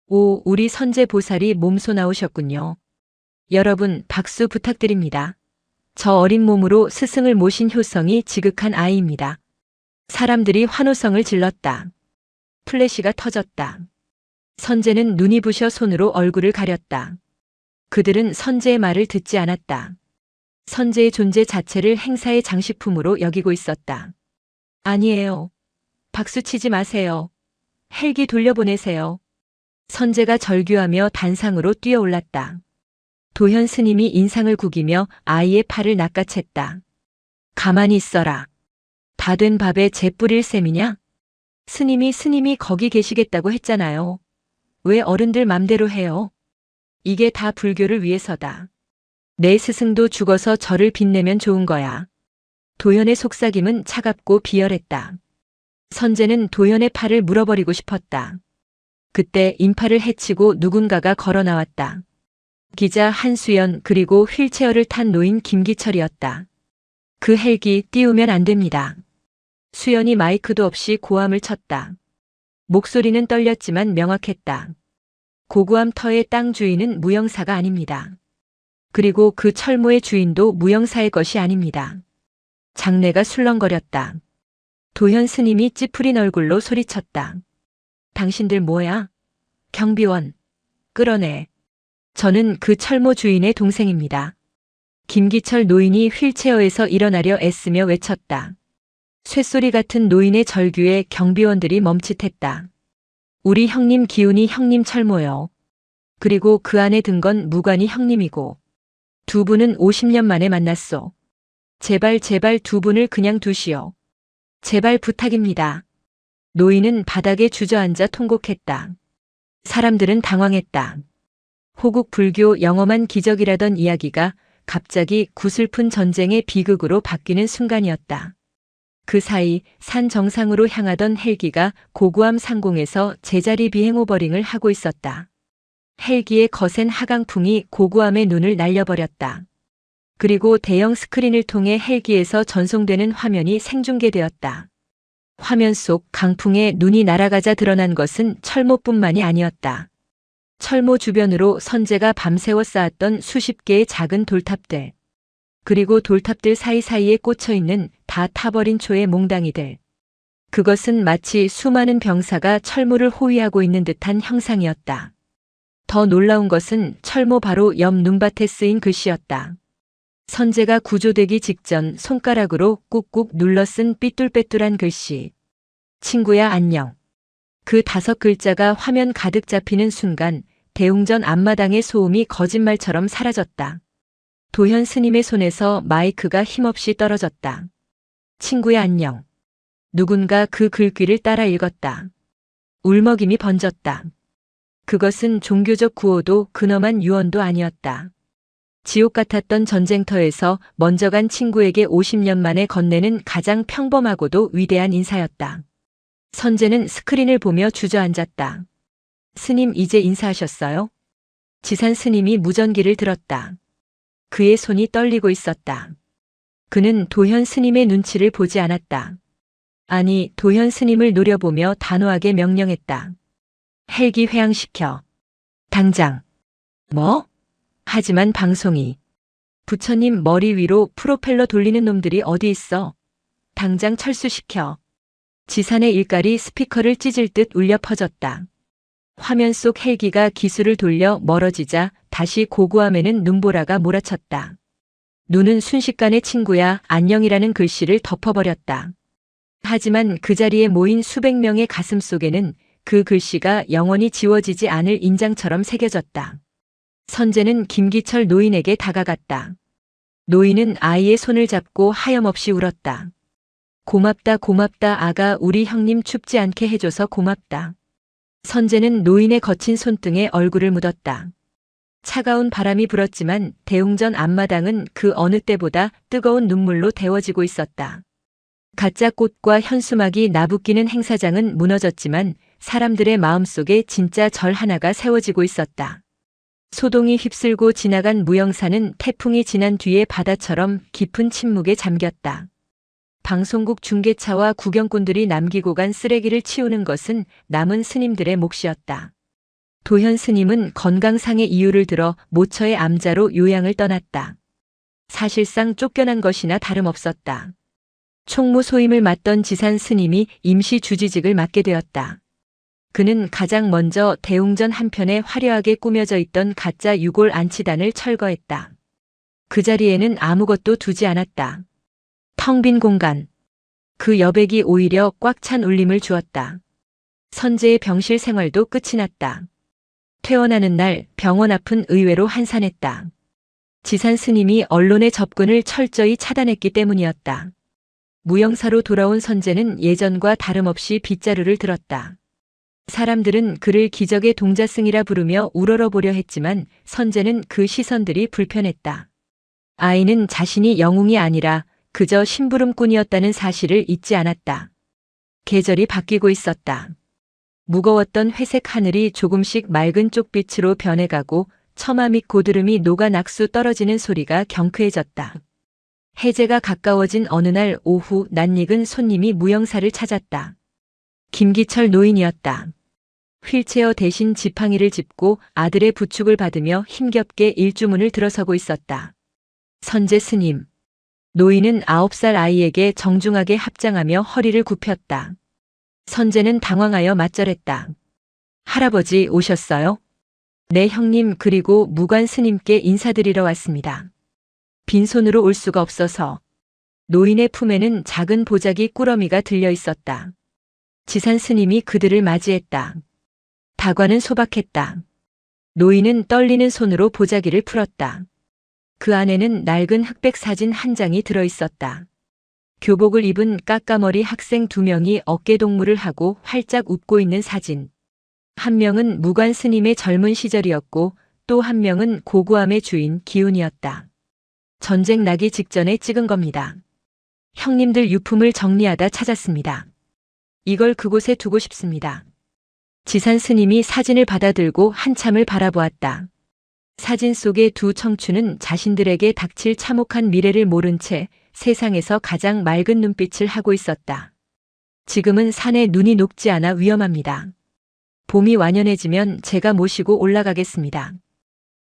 오, 우리 선제 보살이 몸소 나오셨군요. 여러분, 박수 부탁드립니다. 저 어린 몸으로 스승을 모신 효성이 지극한 아이입니다. 사람들이 환호성을 질렀다. 플래시가 터졌다. 선제는 눈이 부셔 손으로 얼굴을 가렸다. 그들은 선제의 말을 듣지 않았다. 선제의 존재 자체를 행사의 장식품으로 여기고 있었다. 아니에요. 박수치지 마세요. 헬기 돌려보내세요. 선제가 절규하며 단상으로 뛰어올랐다. 도현 스님이 인상을 구기며 아이의 팔을 낚아챘다. 가만히 있어라. 다 된 밥에 재 뿌릴 셈이냐? 스님이 거기 계시겠다고 했잖아요. 왜 어른들 맘대로 해요? 이게 다 불교를 위해서다. 내 스승도 죽어서 저를 빛내면 좋은 거야. 도현의 속삭임은 차갑고 비열했다. 선제는 도현의 팔을 물어버리고 싶었다. 그때 인파를 헤치고 누군가가 걸어 나왔다. 기자 한수연 그리고 휠체어를 탄 노인 김기철이었다. 그 헬기 띄우면 안 됩니다. 수연이 마이크도 없이 고함을 쳤다. 목소리는 떨렸지만 명확했다. 고구함 터의 땅 주인은 무영사가 아닙니다. 그리고 그 철모의 주인도 무영사의 것이 아닙니다. 장내가 술렁거렸다. 도현 스님이 찌푸린 얼굴로 소리쳤다. 당신들 뭐야? 경비원. 끌어내. 저는 그 철모 주인의 동생입니다. 김기철 노인이 휠체어에서 일어나려 애쓰며 외쳤다. 쇳소리 같은 노인의 절규에 경비원들이 멈칫했다. 우리 형님 기훈이 형님 철모요. 그리고 그 안에 든 건 무관이 형님이고. 두 분은 50년 만에 만났소. 제발 두 분을 그냥 두시오. 제발 부탁입니다. 노인은 바닥에 주저앉아 통곡했다. 사람들은 당황했다. 호국 불교 영험한 기적이라던 이야기가 갑자기 구슬픈 전쟁의 비극으로 바뀌는 순간이었다. 그 사이 산 정상으로 향하던 헬기가 고구함 상공에서 제자리 비행 오버링을 하고 있었다. 헬기의 거센 하강풍이 고구함의 눈을 날려버렸다. 그리고 대형 스크린을 통해 헬기에서 전송되는 화면이 생중계되었다. 화면 속 강풍에 눈이 날아가자 드러난 것은 철모뿐만이 아니었다. 철모 주변으로 선제가 밤새워 쌓았던 수십 개의 작은 돌탑들. 그리고 돌탑들 사이사이에 꽂혀있는 다 타버린 초의 몽당이들. 그것은 마치 수많은 병사가 철모를 호위하고 있는 듯한 형상이었다. 더 놀라운 것은 철모 바로 옆 눈밭에 쓰인 글씨였다. 선제가 구조되기 직전 손가락으로 꾹꾹 눌러 쓴 삐뚤빼뚤한 글씨. 친구야 안녕. 그 5글자가 화면 가득 잡히는 순간 대웅전 앞마당의 소음이 거짓말처럼 사라졌다. 도현 스님의 손에서 마이크가 힘없이 떨어졌다. 친구야 안녕. 누군가 그 글귀를 따라 읽었다. 울먹임이 번졌다. 그것은 종교적 구호도 근엄한 유언도 아니었다. 지옥 같았던 전쟁터에서 먼저 간 친구에게 50년 만에 건네는 가장 평범하고도 위대한 인사였다. 선제는 스크린을 보며 주저앉았다. 스님 이제 인사하셨어요? 지산 스님이 무전기를 들었다. 그의 손이 떨리고 있었다. 그는 도현 스님의 눈치를 보지 않았다. 아니, 도현 스님을 노려보며 단호하게 명령했다. 헬기 회항시켜. 당장. 뭐? 하지만 방송이. 부처님 머리 위로 프로펠러 돌리는 놈들이 어디 있어? 당장 철수시켜. 지산의 일깔이 스피커를 찢을 듯 울려 퍼졌다. 화면 속 헬기가 기술을 돌려 멀어지자 다시 고구함에는 눈보라가 몰아쳤다. 눈은 순식간에 친구야 안녕이라는 글씨를 덮어버렸다. 하지만 그 자리에 모인 수백 명의 가슴 속에는 그 글씨가 영원히 지워지지 않을 인장처럼 새겨졌다. 선제는 김기철 노인에게 다가갔다. 노인은 아이의 손을 잡고 하염없이 울었다. 고맙다 아가 우리 형님 춥지 않게 해줘서 고맙다. 선제는 노인의 거친 손등에 얼굴을 묻었다. 차가운 바람이 불었지만 대웅전 앞마당은 그 어느 때보다 뜨거운 눈물로 데워지고 있었다. 가짜 꽃과 현수막이 나부끼는 행사장은 무너졌지만 사람들의 마음속에 진짜 절 하나가 세워지고 있었다. 소동이 휩쓸고 지나간 무영사는 태풍이 지난 뒤의 바다처럼 깊은 침묵에 잠겼다. 방송국 중계차와 구경꾼들이 남기고 간 쓰레기를 치우는 것은 남은 스님들의 몫이었다. 도현 스님은 건강상의 이유를 들어 모처의 암자로 요양을 떠났다. 사실상 쫓겨난 것이나 다름없었다. 총무 소임을 맡던 지산 스님이 임시 주지직을 맡게 되었다. 그는 가장 먼저 대웅전 한편에 화려하게 꾸며져 있던 가짜 유골 안치단을 철거했다. 그 자리에는 아무것도 두지 않았다. 텅 빈 공간. 그 여백이 오히려 꽉 찬 울림을 주었다. 선제의 병실 생활도 끝이 났다. 퇴원하는 날 병원 앞은 의외로 한산했다. 지산 스님이 언론의 접근을 철저히 차단했기 때문이었다. 무영사로 돌아온 선제는 예전과 다름없이 빗자루를 들었다. 사람들은 그를 기적의 동자승이라 부르며 우러러보려 했지만 선제는 그 시선들이 불편했다. 아이는 자신이 영웅이 아니라 그저 심부름꾼이었다는 사실을 잊지 않았다. 계절이 바뀌고 있었다. 무거웠던 회색 하늘이 조금씩 맑은 쪽빛으로 변해가고 처마 밑 고드름이 녹아 낙수 떨어지는 소리가 경쾌해졌다. 해제가 가까워진 어느 날 오후 낯익은 손님이 무영사를 찾았다. 김기철 노인이었다. 휠체어 대신 지팡이를 짚고 아들의 부축을 받으며 힘겹게 일주문을 들어서고 있었다. 선제 스님. 노인은 9살 아이에게 정중하게 합장하며 허리를 굽혔다. 선제는 당황하여 맞절했다. 할아버지 오셨어요? 네 형님 그리고 무관 스님께 인사드리러 왔습니다. 빈손으로 올 수가 없어서. 노인의 품에는 작은 보자기 꾸러미가 들려 있었다. 지산 스님이 그들을 맞이했다. 다과는 소박했다. 노인은 떨리는 손으로 보자기를 풀었다. 그 안에는 낡은 흑백 사진 한 장이 들어 있었다. 교복을 입은 까까머리 학생 2명이 어깨동무를 하고 활짝 웃고 있는 사진. 한 명은 무관 스님의 젊은 시절이었고 또 한 명은 고고함의 주인 기훈이었다. 전쟁 나기 직전에 찍은 겁니다. 형님들 유품을 정리하다 찾았습니다. 이걸 그곳에 두고 싶습니다. 지산 스님이 사진을 받아들고 한참을 바라보았다. 사진 속의 두 청춘은 자신들에게 닥칠 참혹한 미래를 모른 채 세상에서 가장 맑은 눈빛을 하고 있었다. 지금은 산에 눈이 녹지 않아 위험합니다. 봄이 완연해지면 제가 모시고 올라가겠습니다.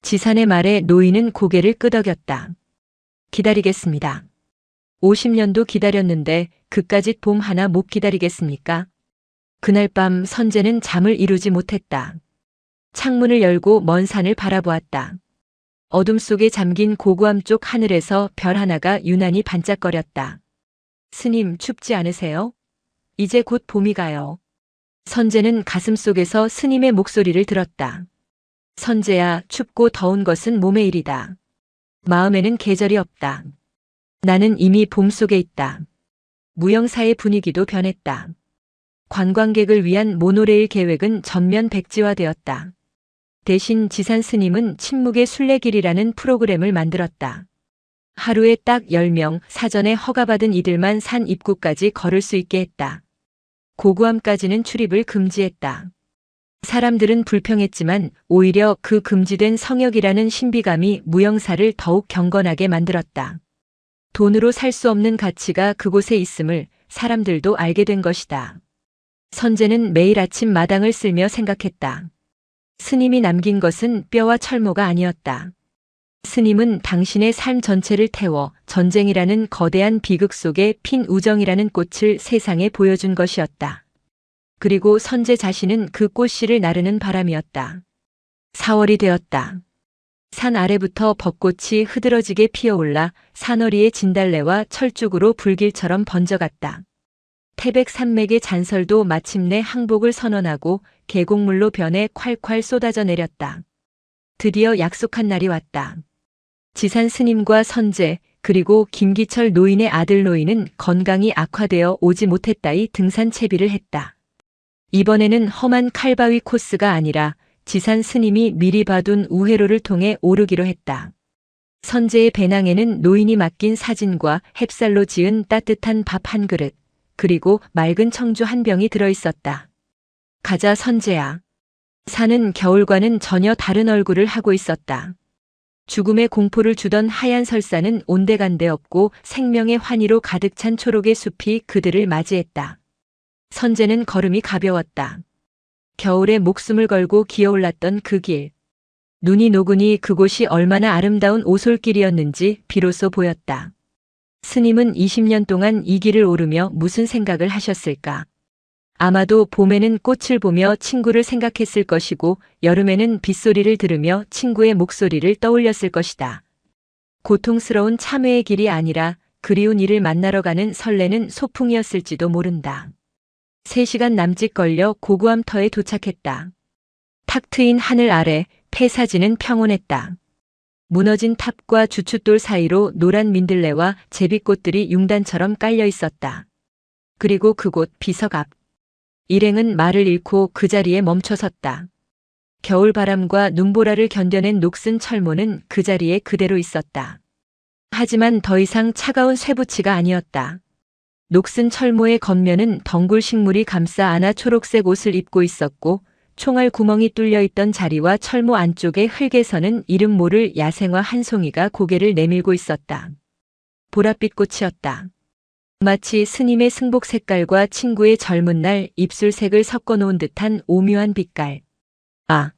지산의 말에 노인은 고개를 끄덕였다. 기다리겠습니다. 50년도 기다렸는데 그까짓 봄 하나 못 기다리겠습니까? 그날 밤 선제는 잠을 이루지 못했다. 창문을 열고 먼 산을 바라보았다. 어둠 속에 잠긴 고고함 쪽 하늘에서 별 하나가 유난히 반짝거렸다. 스님 춥지 않으세요? 이제 곧 봄이 가요. 선제는 가슴속에서 스님의 목소리를 들었다. 선제야, 춥고 더운 것은 몸의 일이다. 마음에는 계절이 없다. 나는 이미 봄 속에 있다. 무영사의 분위기도 변했다. 관광객을 위한 모노레일 계획은 전면 백지화되었다. 대신 지산 스님은 침묵의 순례길이라는 프로그램을 만들었다. 하루에 딱 10명 사전에 허가받은 이들만 산 입구까지 걸을 수 있게 했다. 고고함까지는 출입을 금지했다. 사람들은 불평했지만 오히려 그 금지된 성역이라는 신비감이 무영사를 더욱 경건하게 만들었다. 돈으로 살 수 없는 가치가 그곳에 있음을 사람들도 알게 된 것이다. 선제는 매일 아침 마당을 쓸며 생각했다. 스님이 남긴 것은 뼈와 철모가 아니었다. 스님은 당신의 삶 전체를 태워 전쟁이라는 거대한 비극 속에 핀 우정이라는 꽃을 세상에 보여준 것이었다. 그리고 선제 자신은 그 꽃씨를 나르는 바람이었다. 4월이 되었다. 산 아래부터 벚꽃이 흐드러지게 피어올라 산허리의 진달래와 철쭉으로 불길처럼 번져갔다. 태백 산맥의 잔설도 마침내 항복을 선언하고 계곡물로 변해 콸콸 쏟아져 내렸다. 드디어 약속한 날이 왔다. 지산 스님과 선제 그리고 김기철 노인의 아들 노인은 건강이 악화되어 오지 못했다이 등산 채비를 했다. 이번에는 험한 칼바위 코스가 아니라 지산 스님이 미리 봐둔 우회로를 통해 오르기로 했다. 선제의 배낭에는 노인이 맡긴 사진과 햅쌀로 지은 따뜻한 밥 한 그릇, 그리고 맑은 청주 한 병이 들어있었다. 가자 선제야. 산은 겨울과는 전혀 다른 얼굴을 하고 있었다. 죽음의 공포를 주던 하얀 설산은 온데간데 없고 생명의 환희로 가득 찬 초록의 숲이 그들을 맞이했다. 선재는 걸음이 가벼웠다. 겨울에 목숨을 걸고 기어올랐던 그 길. 눈이 녹으니 그곳이 얼마나 아름다운 오솔길이었는지 비로소 보였다. 스님은 20년 동안 이 길을 오르며 무슨 생각을 하셨을까? 아마도 봄에는 꽃을 보며 친구를 생각했을 것이고 여름에는 빗소리를 들으며 친구의 목소리를 떠올렸을 것이다. 고통스러운 참회의 길이 아니라 그리운 이를 만나러 가는 설레는 소풍이었을지도 모른다. 3시간 남짓 걸려 고구암터에 도착했다. 탁 트인 하늘 아래 폐사지는 평온했다. 무너진 탑과 주춧돌 사이로 노란 민들레와 제비꽃들이 융단처럼 깔려 있었다. 그리고 그곳 비석 앞. 일행은 말을 잃고 그 자리에 멈춰 섰다. 겨울바람과 눈보라를 견뎌낸 녹슨 철모는 그 자리에 그대로 있었다. 하지만 더 이상 차가운 쇠붙이가 아니었다. 녹슨 철모의 겉면은 덩굴 식물이 감싸 안아 초록색 옷을 입고 있었고 총알 구멍이 뚫려 있던 자리와 철모 안쪽의 흙에서는 이름 모를 야생화 한 송이가 고개를 내밀고 있었다. 보랏빛 꽃이었다. 마치 스님의 승복 색깔과 친구의 젊은 날 입술색을 섞어 놓은 듯한 오묘한 빛깔. 아!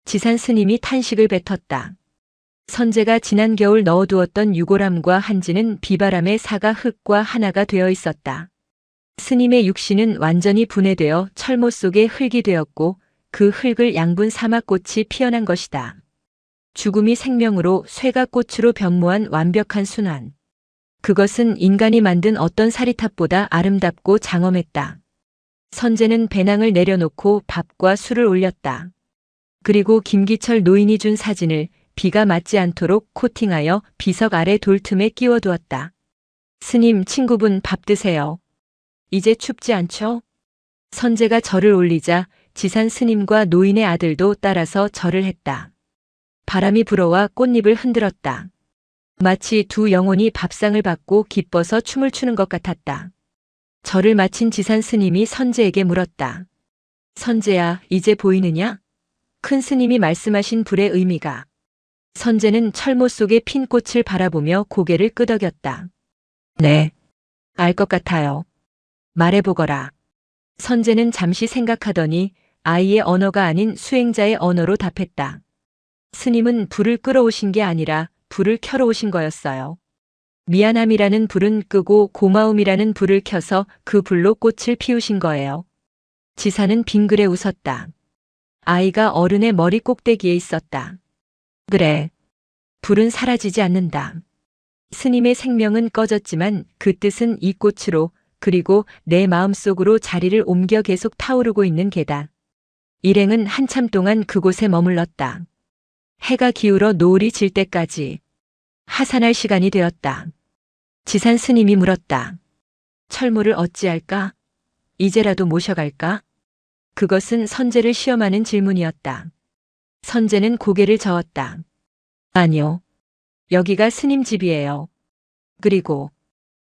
지산 스님이 탄식을 뱉었다. 선재가 지난 겨울 넣어두었던 유골함과 한지는 비바람에 사가 흙과 하나가 되어 있었다. 스님의 육신은 완전히 분해되어 철모 속에 흙이 되었고 그 흙을 양분 사막꽃이 피어난 것이다. 죽음이 생명으로 쇠가 꽃으로 변모한 완벽한 순환. 그것은 인간이 만든 어떤 사리탑보다 아름답고 장엄했다. 선재는 배낭을 내려놓고 밥과 술을 올렸다. 그리고 김기철 노인이 준 사진을 비가 맞지 않도록 코팅하여 비석 아래 돌틈에 끼워두었다. 스님, 친구분 밥 드세요. 이제 춥지 않죠? 선재가 절을 올리자 지산 스님과 노인의 아들도 따라서 절을 했다. 바람이 불어와 꽃잎을 흔들었다. 마치 두 영혼이 밥상을 받고 기뻐서 춤을 추는 것 같았다. 절을 마친 지산 스님이 선재에게 물었다. 선재야, 이제 보이느냐? 큰 스님이 말씀하신 불의 의미가. 선재는 철모 속의 핀 꽃을 바라보며 고개를 끄덕였다. 네, 알 것 같아요. 말해보거라. 선재는 잠시 생각하더니 아이의 언어가 아닌 수행자의 언어로 답했다. 스님은 불을 끌어오신 게 아니라 불을 켜러 오신 거였어요. 미안함이라는 불은 끄고 고마움이라는 불을 켜서 그 불로 꽃을 피우신 거예요. 지사는 빙그레 웃었다. 아이가 어른의 머리 꼭대기에 있었다. 그래. 불은 사라지지 않는다. 스님의 생명은 꺼졌지만 그 뜻은 이 꽃으로 그리고 내 마음속으로 자리를 옮겨 계속 타오르고 있는 게다. 일행은 한참 동안 그곳에 머물렀다. 해가 기울어 노을이 질 때까지. 하산할 시간이 되었다. 지산 스님이 물었다. 철모를 어찌할까? 이제라도 모셔갈까? 그것은 선재를 시험하는 질문이었다. 선재는 고개를 저었다. 아니요. 여기가 스님 집이에요. 그리고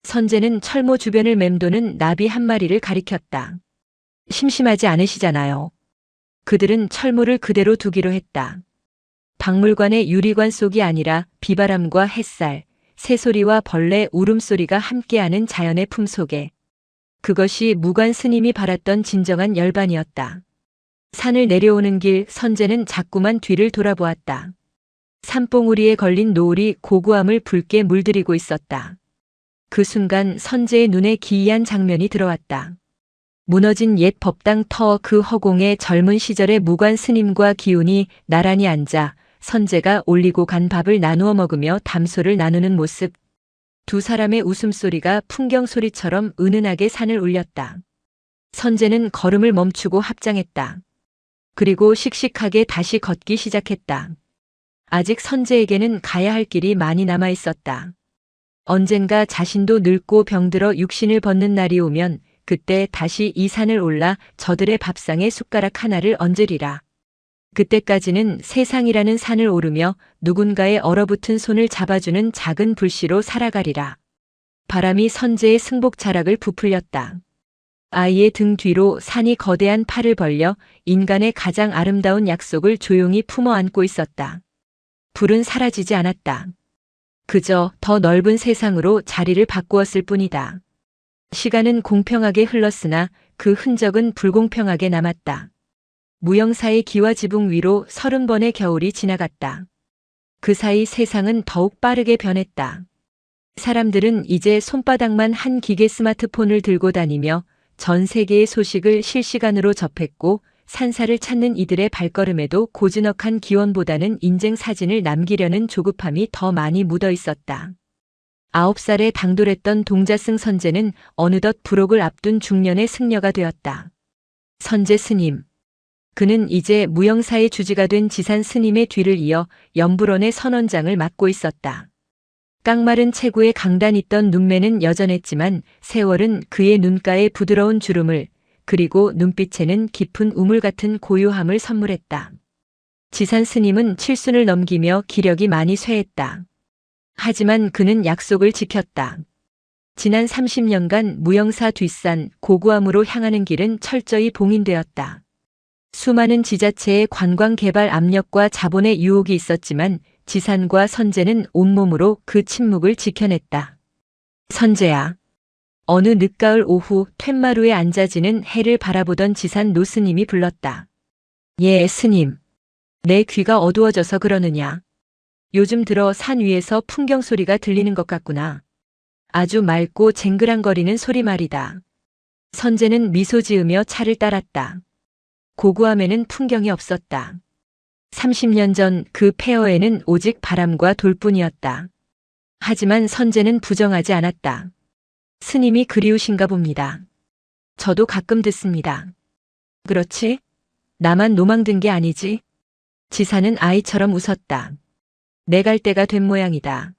선재는 철모 주변을 맴도는 나비 한 마리를 가리켰다. 심심하지 않으시잖아요. 그들은 철모를 그대로 두기로 했다. 박물관의 유리관 속이 아니라 비바람과 햇살, 새소리와 벌레 울음소리가 함께하는 자연의 품속에. 그것이 무관 스님이 바랐던 진정한 열반이었다. 산을 내려오는 길 선재는 자꾸만 뒤를 돌아보았다. 산봉우리에 걸린 노을이 고구암을 붉게 물들이고 있었다. 그 순간 선재의 눈에 기이한 장면이 들어왔다. 무너진 옛 법당 터 그 허공에 젊은 시절의 무관 스님과 기운이 나란히 앉아 선재가 올리고 간 밥을 나누어 먹으며 담소를 나누는 모습. 두 사람의 웃음소리가 풍경소리처럼 은은하게 산을 울렸다. 선재는 걸음을 멈추고 합장했다. 그리고 씩씩하게 다시 걷기 시작했다. 아직 선재에게는 가야 할 길이 많이 남아 있었다. 언젠가 자신도 늙고 병들어 육신을 벗는 날이 오면 그때 다시 이 산을 올라 저들의 밥상에 숟가락 하나를 얹으리라. 그때까지는 세상이라는 산을 오르며 누군가의 얼어붙은 손을 잡아주는 작은 불씨로 살아가리라. 바람이 선재의 승복 자락을 부풀렸다. 아이의 등 뒤로 산이 거대한 팔을 벌려 인간의 가장 아름다운 약속을 조용히 품어 안고 있었다. 불은 사라지지 않았다. 그저 더 넓은 세상으로 자리를 바꾸었을 뿐이다. 시간은 공평하게 흘렀으나 그 흔적은 불공평하게 남았다. 무영사의 기와 지붕 위로 30번의 겨울이 지나갔다. 그 사이 세상은 더욱 빠르게 변했다. 사람들은 이제 손바닥만 한 기계 스마트폰을 들고 다니며 전 세계의 소식을 실시간으로 접했고 산사를 찾는 이들의 발걸음에도 고즈넉한 기원보다는 인증 사진을 남기려는 조급함이 더 많이 묻어 있었다. 9살에 당돌했던 동자승 선제는 어느덧 불혹을 앞둔 중년의 승려가 되었다. 선제 스님. 그는 이제 무영사의 주지가 된 지산 스님의 뒤를 이어 연불원의 선원장을 맡고 있었다. 깡마른 체구에 강단 있던 눈매는 여전했지만 세월은 그의 눈가에 부드러운 주름을 그리고 눈빛에는 깊은 우물 같은 고요함을 선물했다. 지산 스님은 칠순을 넘기며 기력이 많이 쇠했다. 하지만 그는 약속을 지켰다. 지난 30년간 무영사 뒷산 고구암으로 향하는 길은 철저히 봉인되었다. 수많은 지자체의 관광 개발 압력과 자본의 유혹이 있었지만 지산과 선제는 온몸으로 그 침묵을 지켜냈다. 선제야. 어느 늦가을 오후 툇마루에 앉아지는 해를 바라보던 지산 노스님이 불렀다. 예, 스님. 내 귀가 어두워져서 그러느냐. 요즘 들어 산 위에서 풍경 소리가 들리는 것 같구나. 아주 맑고 쟁그랑거리는 소리 말이다. 선제는 미소 지으며 차를 따랐다. 고구암에는 풍경이 없었다. 30년 전 그 폐허에는 오직 바람과 돌뿐이었다. 하지만 선제는 부정하지 않았다. 스님이 그리우신가 봅니다. 저도 가끔 듣습니다. 그렇지? 나만 노망든 게 아니지? 지사는 아이처럼 웃었다. 내 갈 때가 된 모양이다.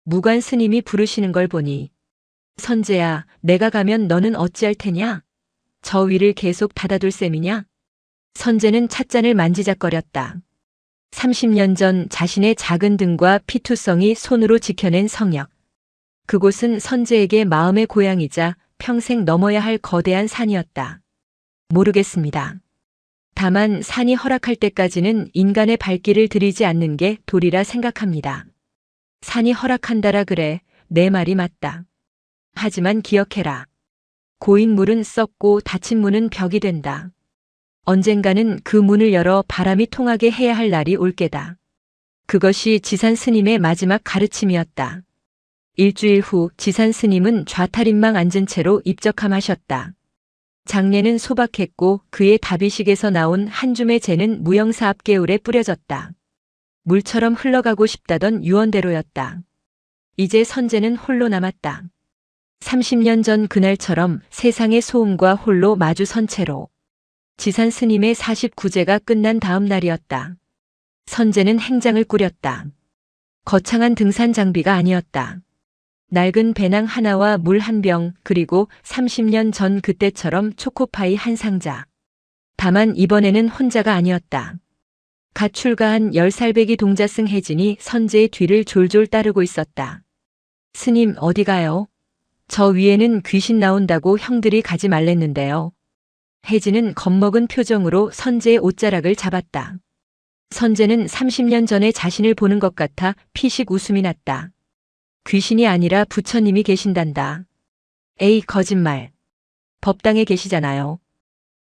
무관 스님이 부르시는 걸 보니. 선제야, 내가 가면 너는 어찌할 테냐? 저 위를 계속 닫아둘 셈이냐? 선제는 찻잔을 만지작거렸다. 30년 전 자신의 작은 등과 피투성이 손으로 지켜낸 성역. 그곳은 선제에게 마음의 고향이자 평생 넘어야 할 거대한 산이었다. 모르겠습니다. 다만 산이 허락할 때까지는 인간의 발길을 들이지 않는 게 도리라 생각합니다. 산이 허락한다라 그래, 내 말이 맞다. 하지만 기억해라. 고인 물은 썩고 닫힌 문은 벽이 된다. 언젠가는 그 문을 열어 바람이 통하게 해야 할 날이 올 게다. 그것이 지산 스님의 마지막 가르침이었다. 일주일 후 지산 스님은 좌탈인망 앉은 채로 입적함하셨다. 장례는 소박했고 그의 다비식에서 나온 한 줌의 재는 무영사 앞 개울에 뿌려졌다. 물처럼 흘러가고 싶다던 유언대로였다. 이제 선제는 홀로 남았다. 30년 전 그날처럼 세상의 소음과 홀로 마주선 채로. 지산 스님의 49제가 끝난 다음 날이었다. 선제는 행장을 꾸렸다. 거창한 등산 장비가 아니었다. 낡은 배낭 하나와 물 한 병, 그리고 30년 전 그때처럼 초코파이 한 상자. 다만 이번에는 혼자가 아니었다. 갓 출가한 10살배기 동자승 혜진이 선제의 뒤를 졸졸 따르고 있었다. 스님 어디 가요? 저 위에는 귀신 나온다고 형들이 가지 말랬는데요. 혜진은 겁먹은 표정으로 선제의 옷자락을 잡았다. 선제는 30년 전에 자신을 보는 것 같아 피식 웃음이 났다. 귀신이 아니라 부처님이 계신단다. 에이, 거짓말. 법당에 계시잖아요.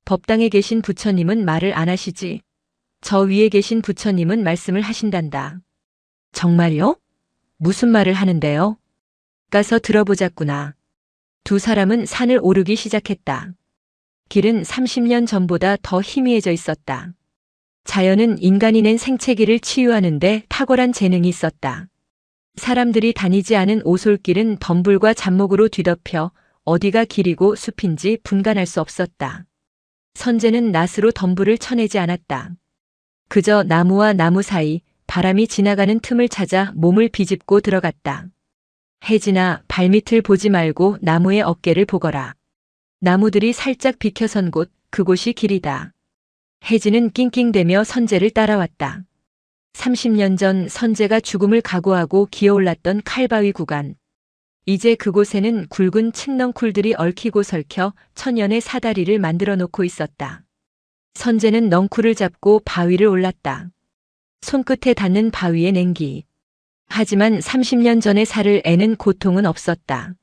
법당에 계신 부처님은 말을 안 하시지. 저 위에 계신 부처님은 말씀을 하신단다. 정말요? 무슨 말을 하는데요? 가서 들어보자꾸나. 두 사람은 산을 오르기 시작했다. 길은 30년 전보다 더 희미해져 있었다. 자연은 인간이 낸 생채기를 치유하는데 탁월한 재능이 있었다. 사람들이 다니지 않은 오솔길은 덤불과 잡목으로 뒤덮여 어디가 길이고 숲인지 분간할 수 없었다. 선제는 낫으로 덤불을 쳐내지 않았다. 그저 나무와 나무 사이 바람이 지나가는 틈을 찾아 몸을 비집고 들어갔다. 혜진아, 발밑을 보지 말고 나무의 어깨를 보거라. 나무들이 살짝 비켜선 곳, 그곳이 길이다. 혜진은 낑낑대며 선제를 따라왔다. 30년 전 선제가 죽음을 각오하고 기어올랐던 칼바위 구간. 이제 그곳에는 굵은 칡넝쿨들이 얽히고 설켜 천연의 사다리를 만들어 놓고 있었다. 선제는 넝쿨을 잡고 바위를 올랐다. 손끝에 닿는 바위의 냉기. 하지만 30년 전의 살을 애는 고통은 없었다.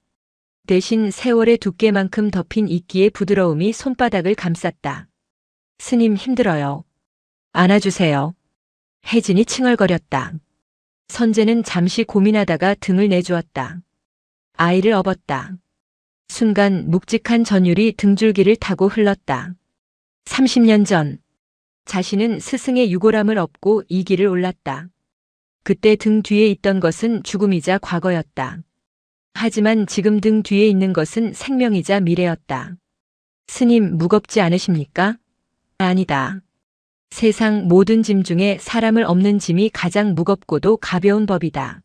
대신 세월의 두께만큼 덮인 이끼의 부드러움이 손바닥을 감쌌다. 스님 힘들어요. 안아주세요. 혜진이 칭얼거렸다. 선재는 잠시 고민하다가 등을 내주었다. 아이를 업었다. 순간 묵직한 전율이 등줄기를 타고 흘렀다. 30년 전 자신은 스승의 유골함을 업고 이 길을 올랐다. 그때 등 뒤에 있던 것은 죽음이자 과거였다. 하지만 지금 등 뒤에 있는 것은 생명이자 미래였다. 스님 무겁지 않으십니까? 아니다. 세상 모든 짐 중에 사람을 업는 짐이 가장 무겁고도 가벼운 법이다.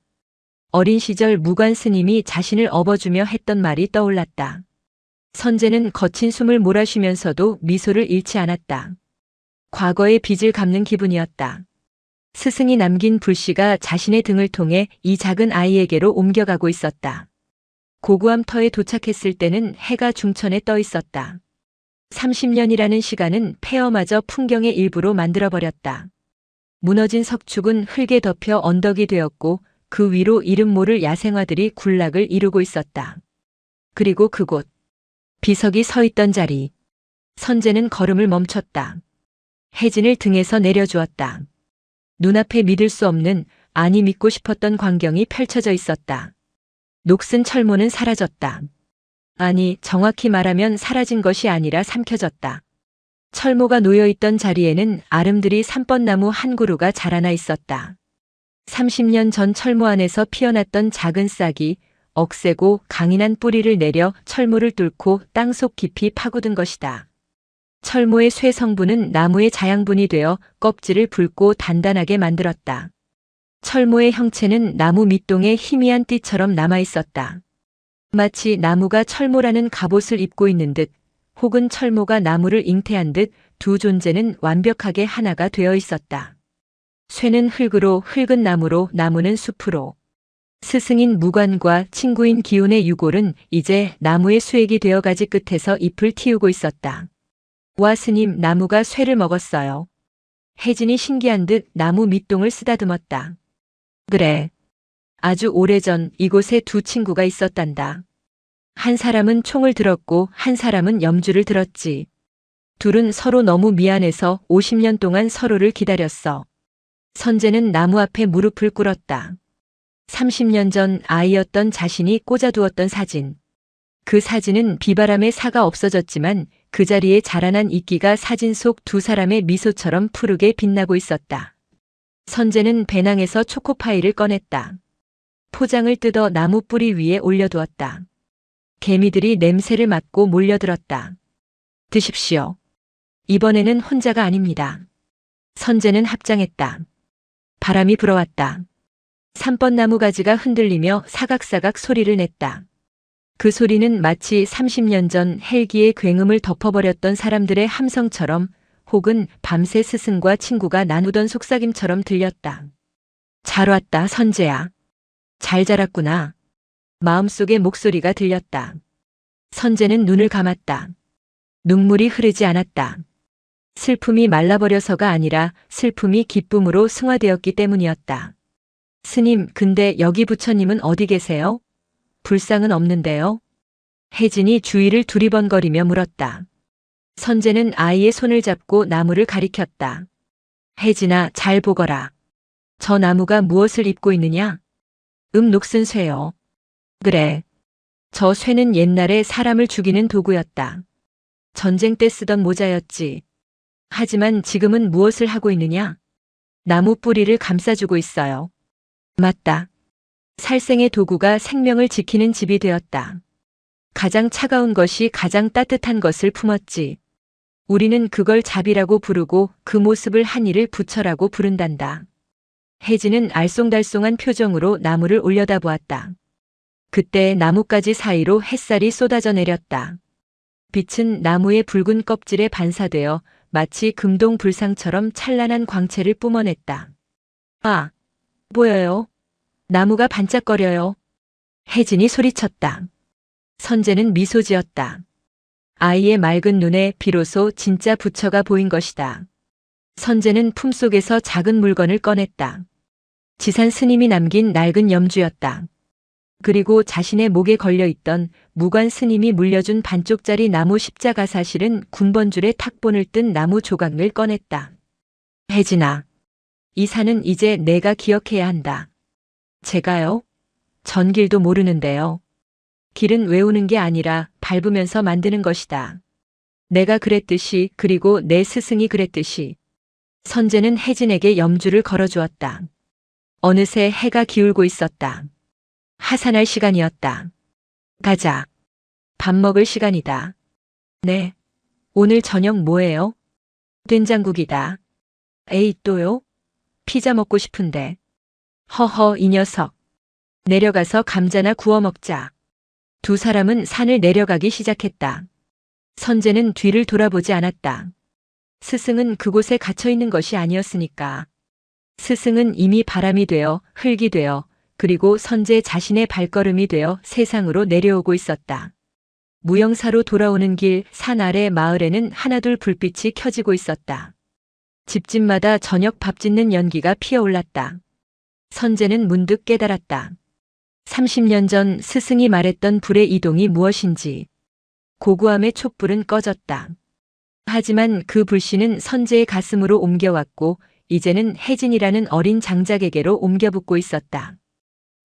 어린 시절 무관 스님이 자신을 업어주며 했던 말이 떠올랐다. 선재는 거친 숨을 몰아쉬면서도 미소를 잃지 않았다. 과거의 빚을 갚는 기분이었다. 스승이 남긴 불씨가 자신의 등을 통해 이 작은 아이에게로 옮겨가고 있었다. 고구암 터에 도착했을 때는 해가 중천에 떠 있었다. 30년이라는 시간은 폐허마저 풍경의 일부로 만들어버렸다. 무너진 석축은 흙에 덮여 언덕이 되었고 그 위로 이름 모를 야생화들이 군락을 이루고 있었다. 그리고 그곳, 비석이 서 있던 자리. 선재는 걸음을 멈췄다. 혜진을 등에서 내려주었다. 눈앞에 믿을 수 없는, 아니 믿고 싶었던 광경이 펼쳐져 있었다. 녹슨 철모는 사라졌다. 아니, 정확히 말하면 사라진 것이 아니라 삼켜졌다. 철모가 놓여있던 자리에는 아름드리 삼번나무 한 그루가 자라나 있었다. 30년 전 철모 안에서 피어났던 작은 싹이 억세고 강인한 뿌리를 내려 철모를 뚫고 땅속 깊이 파고든 것이다. 철모의 쇠 성분은 나무의 자양분이 되어 껍질을 붉고 단단하게 만들었다. 철모의 형체는 나무 밑동의 희미한 띠처럼 남아있었다. 마치 나무가 철모라는 갑옷을 입고 있는 듯, 혹은 철모가 나무를 잉태한 듯 두 존재는 완벽하게 하나가 되어 있었다. 쇠는 흙으로, 흙은 나무로, 나무는 숲으로. 스승인 무관과 친구인 기운의 유골은 이제 나무의 수액이 되어 가지 끝에서 잎을 틔우고 있었다. 와 스님, 나무가 쇠를 먹었어요. 혜진이 신기한 듯 나무 밑동을 쓰다듬었다. 그래. 아주 오래전 이곳에 두 친구가 있었단다. 한 사람은 총을 들었고 한 사람은 염주를 들었지. 둘은 서로 너무 미안해서 50년 동안 서로를 기다렸어. 선재는 나무 앞에 무릎을 꿇었다. 30년 전 아이였던 자신이 꽂아두었던 사진. 그 사진은 비바람에 사가 없어졌지만 그 자리에 자라난 이끼가 사진 속 두 사람의 미소처럼 푸르게 빛나고 있었다. 선재는 배낭에서 초코파이를 꺼냈다. 포장을 뜯어 나무 뿌리 위에 올려두었다. 개미들이 냄새를 맡고 몰려들었다. 드십시오. 이번에는 혼자가 아닙니다. 선재는 합장했다. 바람이 불어왔다. 삼번나무 가지가 흔들리며 사각사각 소리를 냈다. 그 소리는 마치 30년 전 헬기의 굉음을 덮어버렸던 사람들의 함성처럼 혹은 밤새 스승과 친구가 나누던 속삭임처럼 들렸다. 잘 왔다, 선재야. 잘 자랐구나. 마음속의 목소리가 들렸다. 선재는 눈을 감았다. 눈물이 흐르지 않았다. 슬픔이 말라버려서가 아니라 슬픔이 기쁨으로 승화되었기 때문이었다. 스님, 근데 여기 부처님은 어디 계세요? 불상은 없는데요? 혜진이 주위를 두리번거리며 물었다. 선재는 아이의 손을 잡고 나무를 가리켰다. 혜진아, 잘 보거라. 저 나무가 무엇을 입고 있느냐? 녹슨 쇠요. 그래. 저 쇠는 옛날에 사람을 죽이는 도구였다. 전쟁 때 쓰던 모자였지. 하지만 지금은 무엇을 하고 있느냐? 나무 뿌리를 감싸주고 있어요. 맞다. 살생의 도구가 생명을 지키는 집이 되었다. 가장 차가운 것이 가장 따뜻한 것을 품었지. 우리는 그걸 잡이라고 부르고 그 모습을 한이를 부처라고 부른단다. 혜진은 알쏭달쏭한 표정으로 나무를 올려다보았다. 그때 나뭇가지 사이로 햇살이 쏟아져 내렸다. 빛은 나무의 붉은 껍질에 반사되어 마치 금동 불상처럼 찬란한 광채를 뿜어냈다. 아, 보여요? 나무가 반짝거려요. 혜진이 소리쳤다. 선재는 미소 지었다. 아이의 맑은 눈에 비로소 진짜 부처가 보인 것이다. 선재는 품속에서 작은 물건을 꺼냈다. 지산 스님이 남긴 낡은 염주였다. 그리고 자신의 목에 걸려있던 무관 스님이 물려준 반쪽짜리 나무 십자가, 사실은 군번줄에 탁본을 뜬 나무 조각을 꺼냈다. 혜진아, 이 산은 이제 내가 기억해야 한다. 제가요? 전 길도 모르는데요. 길은 외우는 게 아니라 밟으면서 만드는 것이다. 내가 그랬듯이, 그리고 내 스승이 그랬듯이. 선재는 혜진에게 염주를 걸어주었다. 어느새 해가 기울고 있었다. 하산할 시간이었다. 가자. 밥 먹을 시간이다. 네. 오늘 저녁 뭐예요? 된장국이다. 에이, 또요? 피자 먹고 싶은데. 허허, 이 녀석. 내려가서 감자나 구워 먹자. 두 사람은 산을 내려가기 시작했다. 선재는 뒤를 돌아보지 않았다. 스승은 그곳에 갇혀 있는 것이 아니었으니까. 스승은 이미 바람이 되어, 흙이 되어, 그리고 선재 자신의 발걸음이 되어 세상으로 내려오고 있었다. 무영사로 돌아오는 길, 산 아래 마을에는 하나둘 불빛이 켜지고 있었다. 집집마다 저녁 밥 짓는 연기가 피어올랐다. 선재는 문득 깨달았다. 30년 전 스승이 말했던 불의 이동이 무엇인지. 고고함의 촛불은 꺼졌다. 하지만 그 불씨는 선재의 가슴으로 옮겨왔고 이제는 혜진이라는 어린 장작에게로 옮겨붙고 있었다.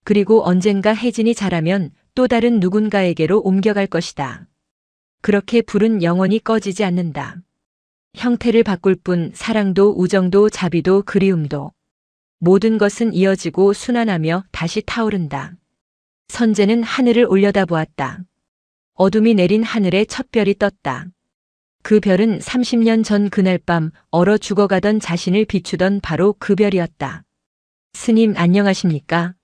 그리고 언젠가 혜진이 자라면 또 다른 누군가에게로 옮겨갈 것이다. 그렇게 불은 영원히 꺼지지 않는다. 형태를 바꿀 뿐 사랑도 우정도 자비도 그리움도 모든 것은 이어지고 순환하며 다시 타오른다. 선재는 하늘을 올려다보았다. 어둠이 내린 하늘에 첫 별이 떴다. 그 별은 30년 전 그날 밤 얼어 죽어가던 자신을 비추던 바로 그 별이었다. 스님 안녕하십니까?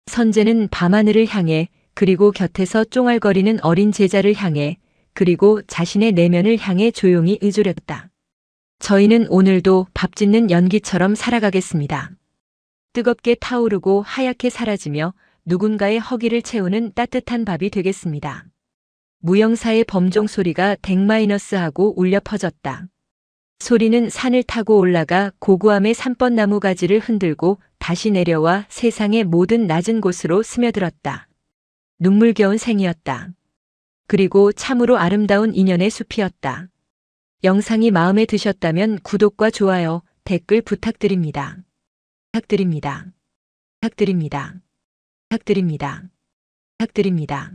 선재는 밤하늘을 향해, 그리고 곁에서 쫑알거리는 어린 제자를 향해, 그리고 자신의 내면을 향해 조용히 의존했다. 저희는 오늘도 밥 짓는 연기처럼 살아가겠습니다. 뜨겁게 타오르고 하얗게 사라지며 누군가의 허기를 채우는 따뜻한 밥이 되겠습니다. 무영사의 범종 소리가 댕마이너스하고 울려 퍼졌다. 소리는 산을 타고 올라가 고고함의 산뻗나무 가지를 흔들고 다시 내려와 세상의 모든 낮은 곳으로 스며들었다. 눈물겨운 생이었다. 그리고 참으로 아름다운 인연의 숲이었다. 영상이 마음에 드셨다면 구독과 좋아요, 댓글 부탁드립니다. 부탁드립니다. 부탁드립니다. 부탁드립니다. 부탁드립니다.